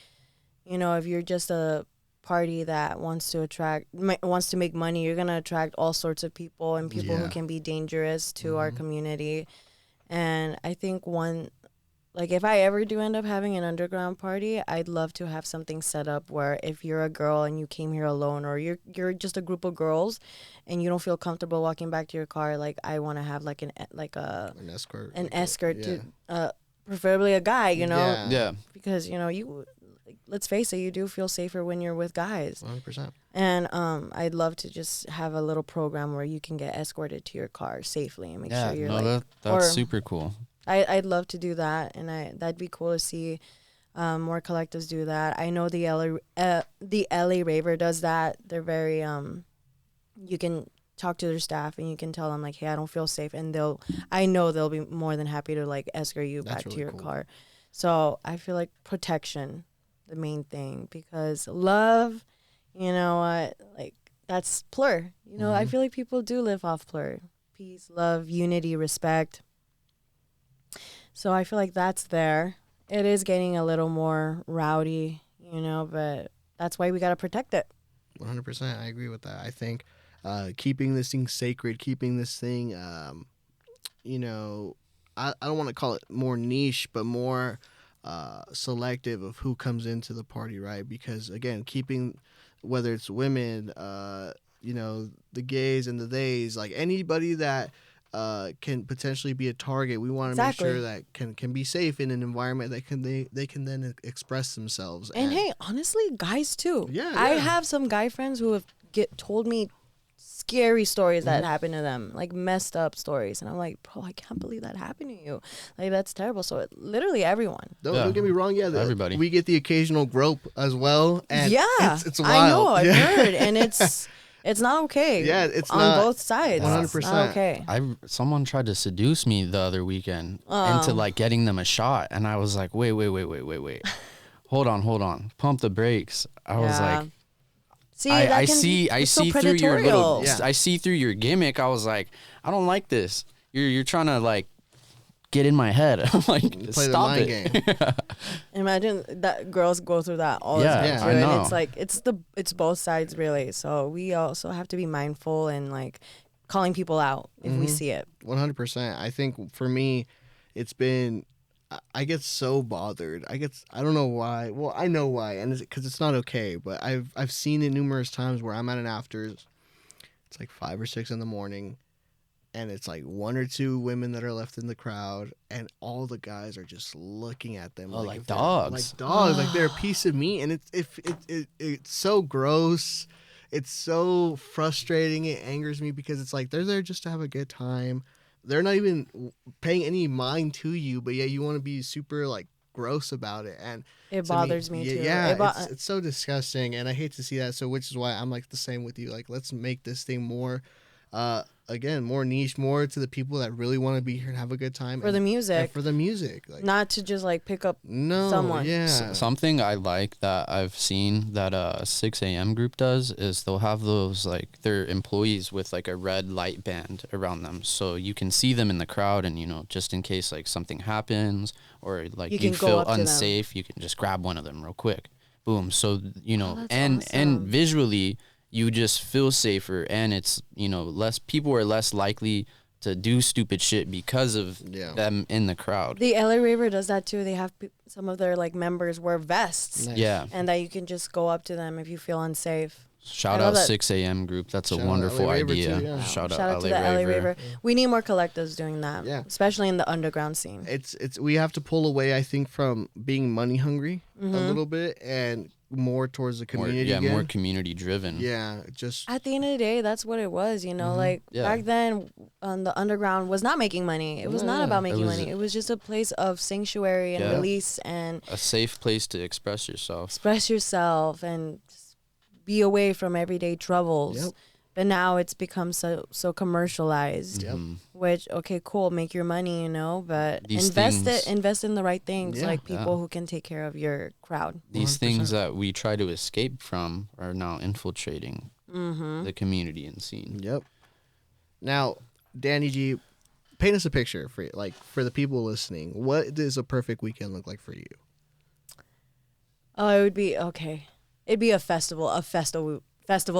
You know, if you're just a party that wants to make money, you're going to attract all sorts of people and people who can be dangerous to our community. And I think if I ever do end up having an underground party, I'd love to have something set up where if you're a girl and you came here alone, or you're just a group of girls and you don't feel comfortable walking back to your car, like I want to have like an escort to preferably a guy, you know? Yeah. Because, you know, let's face it, you do feel safer when you're with guys. 100%. And I'd love to just have a little program where you can get escorted to your car safely and make sure you're that's super cool. I'd love to do that, and that'd be cool to see more collectives do that. I know the LA Raver does that. They're very you can talk to their staff and you can tell them like, hey, I don't feel safe, and I know they'll be more than happy to like escort you back to your car. So I feel like protection, the main thing, because love, you know what, like that's plur. You know, I feel like people do live off plur: peace, love, unity, respect. So I feel like that's there. It is getting a little more rowdy, you know, but that's why we got to protect it. 100%. I agree with that. I think keeping this thing sacred, keeping this thing, you know, I don't want to call it more niche, but more selective of who comes into the party, right? Because, again, keeping, whether it's women, you know, the gays and the theys, like anybody that can potentially be a target. We want to make sure that can be safe in an environment that they can then express themselves. And hey, honestly, guys too. Yeah. I have some guy friends who have told me scary stories that happened to them, like messed up stories, and I'm like, bro, I can't believe that happened to you. Like, that's terrible. So literally everyone. Don't get me wrong. Yeah, everybody. We get the occasional grope as well, and it's wild. I know. I've heard, and it's not okay. Yeah, it's on not, both sides. 100%. It's not okay. Someone tried to seduce me the other weekend into like getting them a shot, and I was like, wait. Hold on. Pump the brakes. I was like, See, I see so through your little, predatorial. I see through your gimmick. I was like, I don't like this. You're trying to like get in my head. I'm like, Play the stop mind it. game. Imagine that girls go through that all Yeah, the yeah, time I too, know. and it's like it's both sides really. So we also have to be mindful and like calling people out if we see it. 100%. I think for me, it's been. I get so bothered. I don't know why. Well, I know why, and because it's not okay. But I've seen it numerous times where I'm at an afters. It's like 5 or 6 in the morning, and it's like 1 or 2 women that are left in the crowd, and all the guys are just looking at them Like if they're- dogs. like dogs, like they're a piece of meat, and it's so gross. It's so frustrating. It angers me because it's like they're there just to have a good time. They're not even paying any mind to you, but yeah, you want to be super like gross about it, and It to bothers me too. Yeah, it's so disgusting, and I hate to see that. So, which is why I'm like the same with you. Like, let's make this thing more, again, more niche, more to the people that really want to be here and have a good time for the music, and for the music, like not to just like pick up no, someone. yeah, Something I like that I've seen that 6 a.m. group does is they'll have those like their employees with like a red light band around them, so you can see them in the crowd, and just in case like something happens or like You you can go feel up to them. unsafe, you can just grab one of them real quick, boom. So that's and awesome. visually you just feel safer, and it's less people are less likely to do stupid shit because of them in the crowd. The LA Raver does that too. They have some of their like members wear vests, Nice. Yeah. and that you can just go up to them if you feel unsafe. Shout I love out that. 6 a.m. group. That's a Shout out wonderful LA Raver idea. too, yeah. Shout Shout out out to the LA Raver. We need more collectives doing that, Yeah. especially in the underground scene. it's we have to pull away, I think, from being money hungry Mm-hmm. a little bit and more towards the community. again. More community driven. Yeah, just At the end of the day, that's what it was, like Yeah. back then the underground was not making money. It was not about making was- money. It was just a place of sanctuary and Yeah. release and A safe place to express yourself. express yourself and just be away from everyday troubles. Yep. But now it's become so commercialized. Yep. Which okay, cool, make your money, but These invest in the right things, Yeah. like people who can take care of your crowd. These 100%. things that we try to escape from are now infiltrating Mm-hmm. the community and scene. Yep. Now, Danny G, paint us a picture for the people listening. What does a perfect weekend look like for you? Oh, it would be okay. It'd be a festival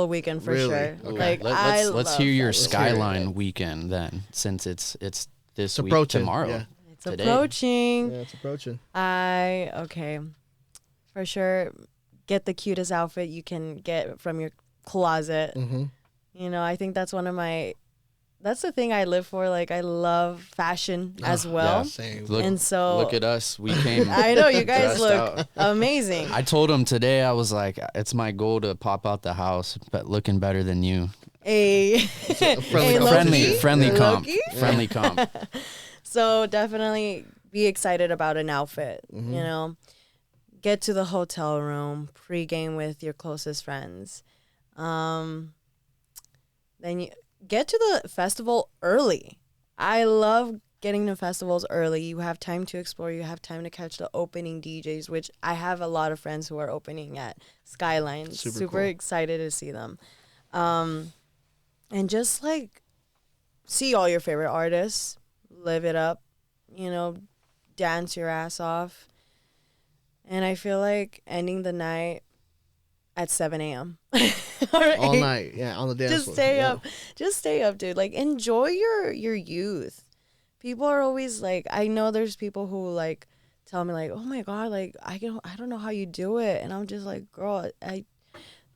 weekend for Really? sure. Okay. Like Let's love hear your Let's hear it. Skyline weekend then, since it's this week approaching, tomorrow. yeah. It's today. approaching. Yeah, it's approaching. Okay, for sure. Get the cutest outfit you can get from your closet. Mm-hmm. I think that's that's the thing I live for. Like I love fashion as well. Yeah. Same. Look, And so look at us. We came. I know you guys dressed look out. amazing. I told him today, I was like, it's my goal to pop out the house, but looking better than you. A friendly low-key? Friendly comp. Low-key? Friendly comp. So definitely be excited about an outfit. Get to the hotel room, pregame with your closest friends. Then you get to the festival early. I love getting to festivals early. You have time to explore. You have time to catch the opening DJs, which I have a lot of friends who are opening at Skyline. Super cool. excited to see them. And just like see all your favorite artists, live it up, dance your ass off. And I feel like ending the night at 7 a.m. All night, yeah, on the dance Just floor. stay Yeah. up. Just stay up, dude. Like enjoy your youth. People are always like, I know there's people who like tell me like, oh my God, like I don't know how you do it. And I'm just like, girl, the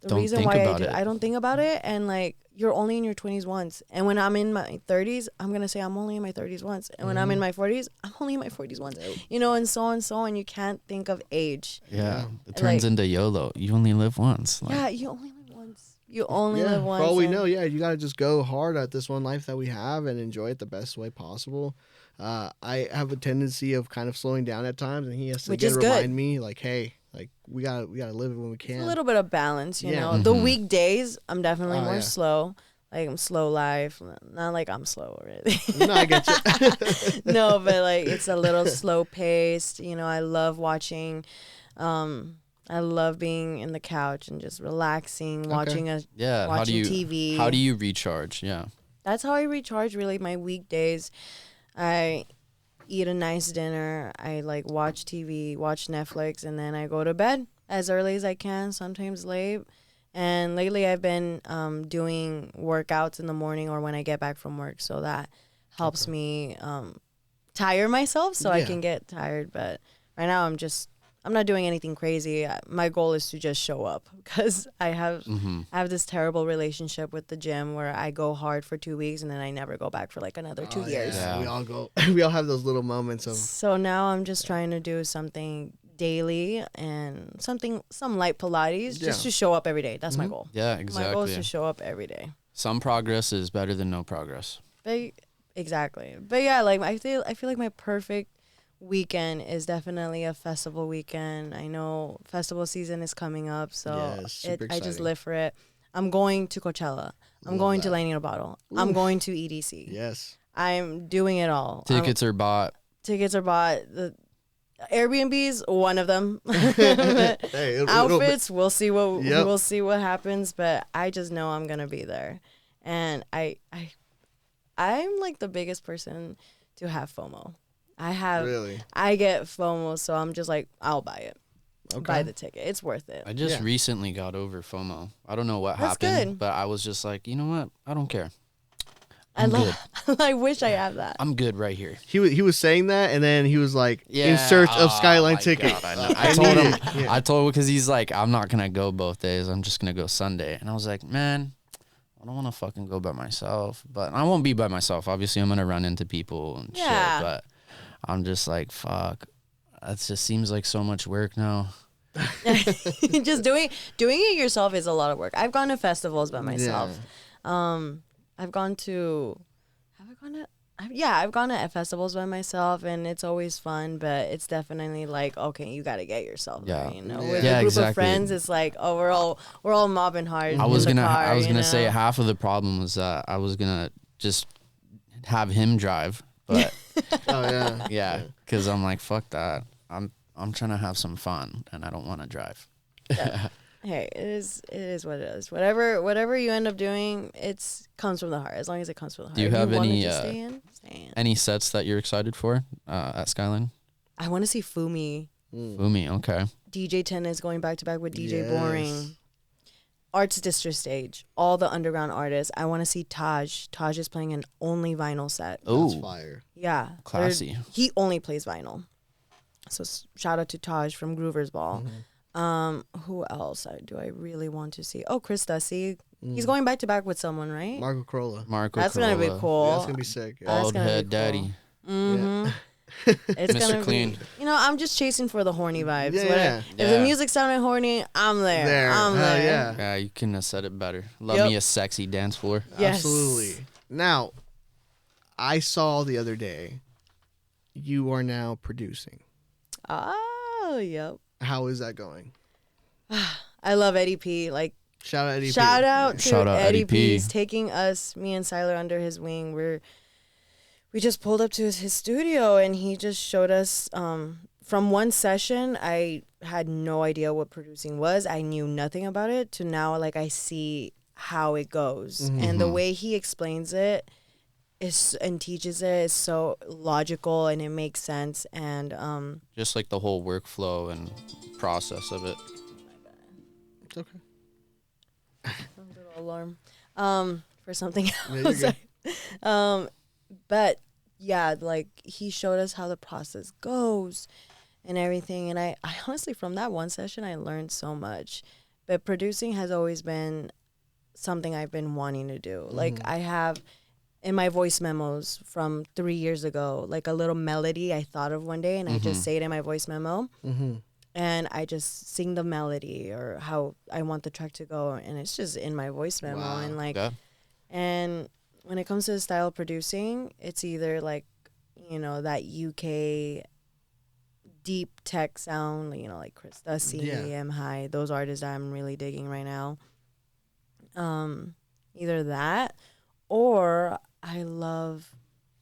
Don't reason think why about it. I don't think about it. And like, you're only in your 20s once. And when I'm in my 30s, I'm going to say I'm only in my 30s once. And when I'm in my 40s, I'm only in my 40s once. And so on and so on. You can't think of age. Yeah. It turns into YOLO. You only live once. Like, Yeah, you only live once. You only Yeah, live once. for all we and- know, yeah, you got to just go hard at this one life that we have and enjoy it the best way possible. I have a tendency of kind of slowing down at times, and he has to Which again is good. remind me, like, hey, like we gotta live it when we can. A little bit of balance, you Yeah. know. The weekdays, I'm definitely Oh, more yeah. slow. Like I'm slow life. Not like I'm slow already. No, I get you. No, but like it's a little slow paced. I love watching a I love being in the couch and just relaxing, watching watching TV. How do you recharge? Yeah. That's how I recharge. Really, my weekdays. I eat a nice dinner. I like watch TV, watch Netflix, and then I go to bed as early as I can. Sometimes late. And lately, I've been doing workouts in the morning or when I get back from work, so that helps me tire myself so I can get tired. But right now, I'm not doing anything crazy. My goal is to just show up because I have this terrible relationship with the gym where I go hard for 2 weeks and then I never go back for like another 2 years. Yeah. We all go. We all have those little moments of. So now I'm just trying to do something daily and some light Pilates just to show up every day. That's my goal. Yeah, exactly. My goal is to show up every day. Some progress is better than no progress. Exactly. But yeah, like I feel like my perfect weekend is definitely a festival weekend. I know festival season is coming up, so I just live for it. I'm going to Coachella. I'm going to Lightning in a Bottle. Oof. I'm going to EDC. Yes. I'm doing it all. Tickets are bought. The Airbnb's one of them. Outfits, we'll see what happens, but I just know I'm gonna be there. And I'm like the biggest person to have FOMO. I get FOMO, so I'm just like, I'll buy it. Okay. Buy the ticket. It's worth it. I just recently got over FOMO. I don't know what happened, but I was just like, you know what? I don't care. I'm good. I wish I had that. I'm good right here. He was saying that, and then he was like, in search of Skyline tickets. I told him, because he's like, I'm not going to go both days. I'm just going to go Sunday. And I was like, man, I don't want to fucking go by myself. But I won't be by myself. Obviously, I'm going to run into people and shit. But I'm just like, fuck. That just seems like so much work now. Just doing it yourself is a lot of work. I've gone to festivals by myself. I've gone to festivals by myself, and it's always fun, but it's definitely like, okay, you got to get yourself there, you know. With a group of friends, it's like, oh, we're all mobbing hard. I was gonna say half of the problem was that I was gonna just have him drive, but because I'm like, fuck that. I'm trying to have some fun, and I don't want to drive. Yeah. Hey, it is what it is. Whatever you end up doing, it comes from the heart. As long as it comes from the heart. Do you have any stay in. Any sets that you're excited for at Skyline? I want to see Fumi. Fumi, okay. DJ 10 is going back to back with DJ Boring. Arts District stage, all the underground artists. I want to see Taj. Taj is playing an only vinyl set. Oh, that's fire. Yeah, classy. He only plays vinyl. So shout out to Taj from Groover's Ball. Who else do I really want to see? Oh, Chris Dussy. He's going back to back with someone, right? Marco Corolla. That's gonna be cool. Yeah, that's gonna be sick. Yeah. Bald head daddy. Mm-hmm. It's Mr. gonna Clean. be. I'm just chasing for the horny vibes. If the music sounded horny, I'm there. I'm there. Yeah, you couldn't have said it better. Love me a sexy dance floor. Yes. Absolutely. Now, I saw the other day, you are now producing. Oh, yep. How is that going? I love Eddie P. Like, shout out Eddie P. Shout out Eddie P. He's taking me and Siler under his wing. We just pulled up to his studio, and he just showed us from one session. I had no idea what producing was. I knew nothing about it to now, like, I see how it goes. And the way he explains it and teaches it is so logical, and it makes sense. And just like the whole workflow and process of it. It's okay. A little alarm for something else. But yeah, like, he showed us how the process goes and everything. And I honestly, from that one session, I learned so much. But producing has always been something I've been wanting to do. Like, I have in my voice memos from 3 years ago, like a little melody I thought of one day, and I just say it in my voice memo. And I just sing the melody or how I want the track to go, and it's just in my voice memo. Wow. And like, and when it comes to the style of producing, it's either like, that UK deep tech sound, like Chris Dussy, M High, those artists that I'm really digging right now. Either that, or I love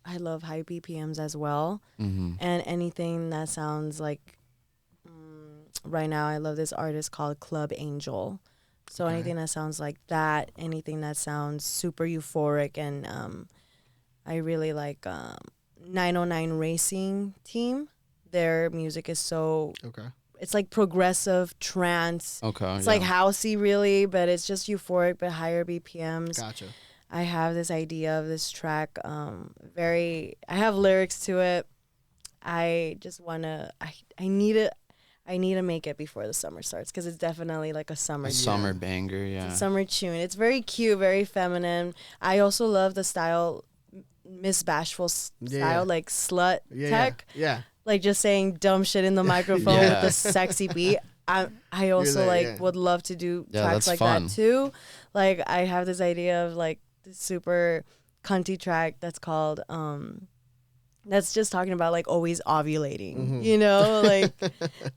high BPMs as well, and anything that sounds like right now I love this artist called Club Angel. So Okay. anything that sounds like that, anything that sounds super euphoric, and I really like 909 Racing Team. Their music is so Okay. it's like progressive trance. Okay. It's like housey really, but it's just euphoric but higher BPMs. Gotcha. I have this idea of this track. I have lyrics to it. I just wanna. I need it. I need to make it before the summer starts because it's definitely like a summer. summer banger. It's Yeah. a summer tune. It's very cute, very feminine. I also love the style, Miss Bashful style, like slut tech. Yeah. Like just saying dumb shit in the microphone Yeah. with the sexy beat. I also there, would love to do Yeah, tracks that's like fun. that too. Like I have this idea of like this super cunty track that's called that's just talking about like always ovulating, you know,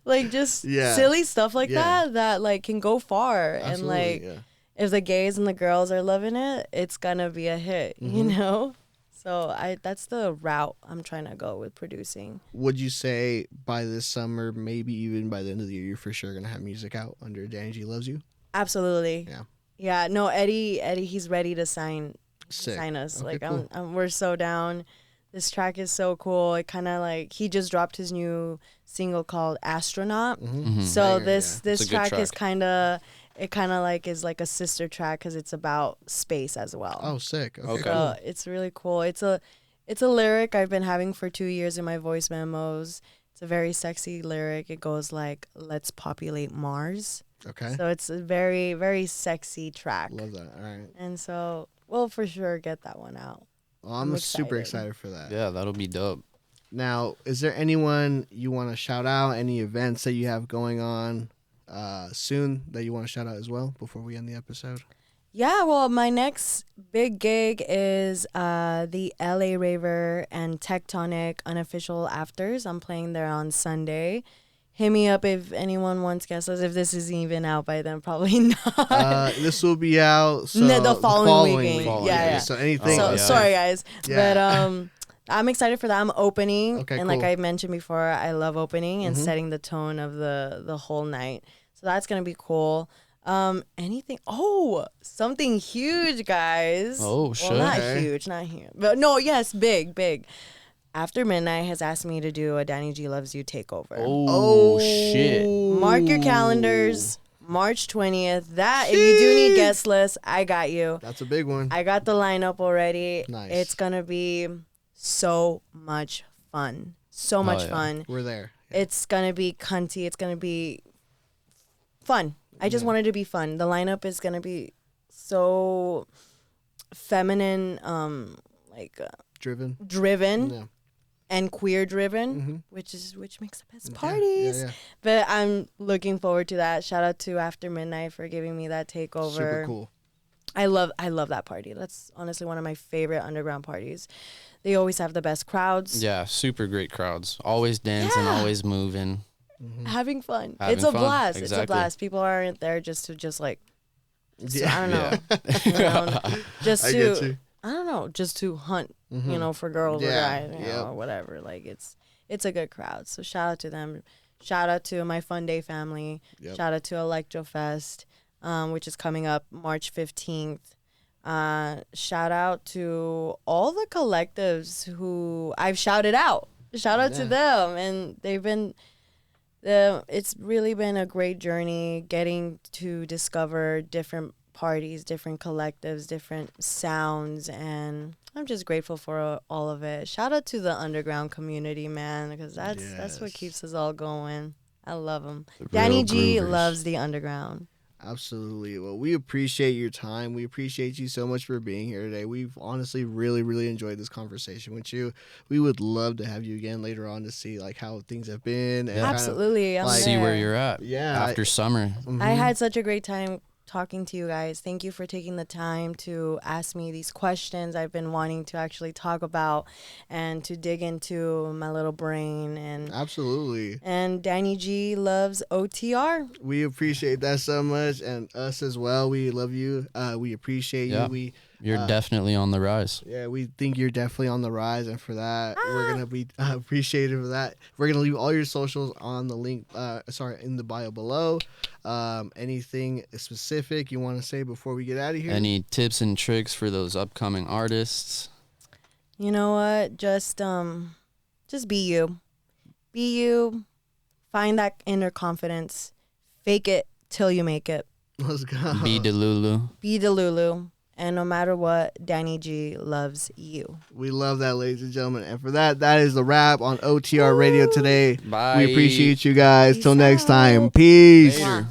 like just Yeah. silly stuff like Yeah. that like can go far. Absolutely. And like yeah. if the gays and the girls are loving it, it's gonna be a hit, you know? So that's the route I'm trying to go with producing. Would you say by this summer, maybe even by the end of the year, you're for sure gonna have music out under Danny G Loves You? Absolutely. Yeah. Yeah. No, Eddie, he's ready to sign Sick. us. Okay, Like cool. we're so down. This track is so cool. It kind of like he just dropped his new single called Astronaut. Mhm. So Banger, this It's a good track is track. kind of like is like a sister track because it's about space as well. Oh, sick. Okay. Okay. Cool. So it's really cool. It's a lyric I've been having for 2 years in my voice memos. It's a very sexy lyric. It goes like, "Let's populate Mars." Okay. So it's a very, very sexy track. Love that. All right. And so we'll for sure get that one out. Well, I'm I'm super excited. excited for that. Yeah, that'll be dope. Now, is there anyone you want to shout out? Any events that you have going on soon that you want to shout out as well before we end the episode? Yeah, well, my next big gig is the LA Raver and Tectonic Unofficial Afters. I'm playing there on Sunday. Hit me up if anyone wants guesses. If this is even out by then, probably not. This will be out so No, the following weekend. weekend. Yeah, Yeah. So anything. So yeah. sorry, guys, Yeah. but I'm excited for that. I'm opening, Okay, and like cool. I mentioned before, I love opening and Mhm. setting the tone of the whole night. So that's gonna be cool. Anything? Oh, something huge, guys. Oh, shit. Well, not Okay. huge, not huge, but no, yes, big. After Midnight has asked me to do a Danny G Loves You takeover. Oh, shit. Mark your calendars. March 20th. That if you do need guest lists, I got you. That's a big one. I got the lineup already. Nice. It's gonna be so much fun. So much yeah. fun. We're there. It's gonna be cunty. It's gonna be fun. I just Yeah. wanted to be fun. The lineup is gonna be so feminine, Driven. driven Yeah. and queer driven, Mhm. which makes the best Yeah, parties. Yeah, But I'm looking forward to that. Shout out to After Midnight for giving me that takeover. Super cool. I love that party. That's honestly one of my favorite underground parties. They always have the best crowds. Yeah, super great crowds. Always dancing, Yeah. always moving. Having fun. Having It's a fun. blast. It's a Exactly. blast. People aren't there just to like Yeah. I don't know. Yeah. Just I to get you. I don't know, just to hunt, Mhm. you know, for girls or Yeah, guys, you yep. know, or whatever. Like it's a good crowd. So shout out to them. Shout out to my Fun Day family. Yep. Shout out to Electrofest, which is coming up March 15th. Shout out to all the collectives who I've shouted out. Shout out to Yeah. them, and they've been. It's really been a great journey getting to discover different parties, different collectives, different sounds, and I'm just grateful for all of it. Shout out to the underground community, man, because that's what Yes. keeps us all going. I love them. The Danny real G groovers. loves the underground. Absolutely. Well, we appreciate your time. We appreciate you so much for being here today. We've honestly really, really enjoyed this conversation with you. We would love to have you again later on to see like how things have been. And Absolutely. I'm like- See where there. you're at. Yeah. After summer. I had such a great time talking to you guys. Thank you for taking the time to ask me these questions I've been wanting to actually talk about and to dig into my little brain. Absolutely. And Danny G loves OTR. We appreciate that so much, and us as well. We love you. We appreciate Yeah. you. You're definitely on the rise. Yeah, we think you're definitely on the rise, and for that, we're gonna be appreciative of that. We're gonna leave all your socials on the link. In the bio below. Anything specific you want to say before we get out of here? Any tips and tricks for those upcoming artists? You know what? Just be you. Be you. Find that inner confidence. Fake it till you make it. Let's go. Be Delulu. Be Delulu. And no matter what, Danny G loves you. We love that, ladies and gentlemen. And for that is the wrap on OTR Radio today. Bye. We appreciate you guys. Peace Till next out. time. Peace. Later.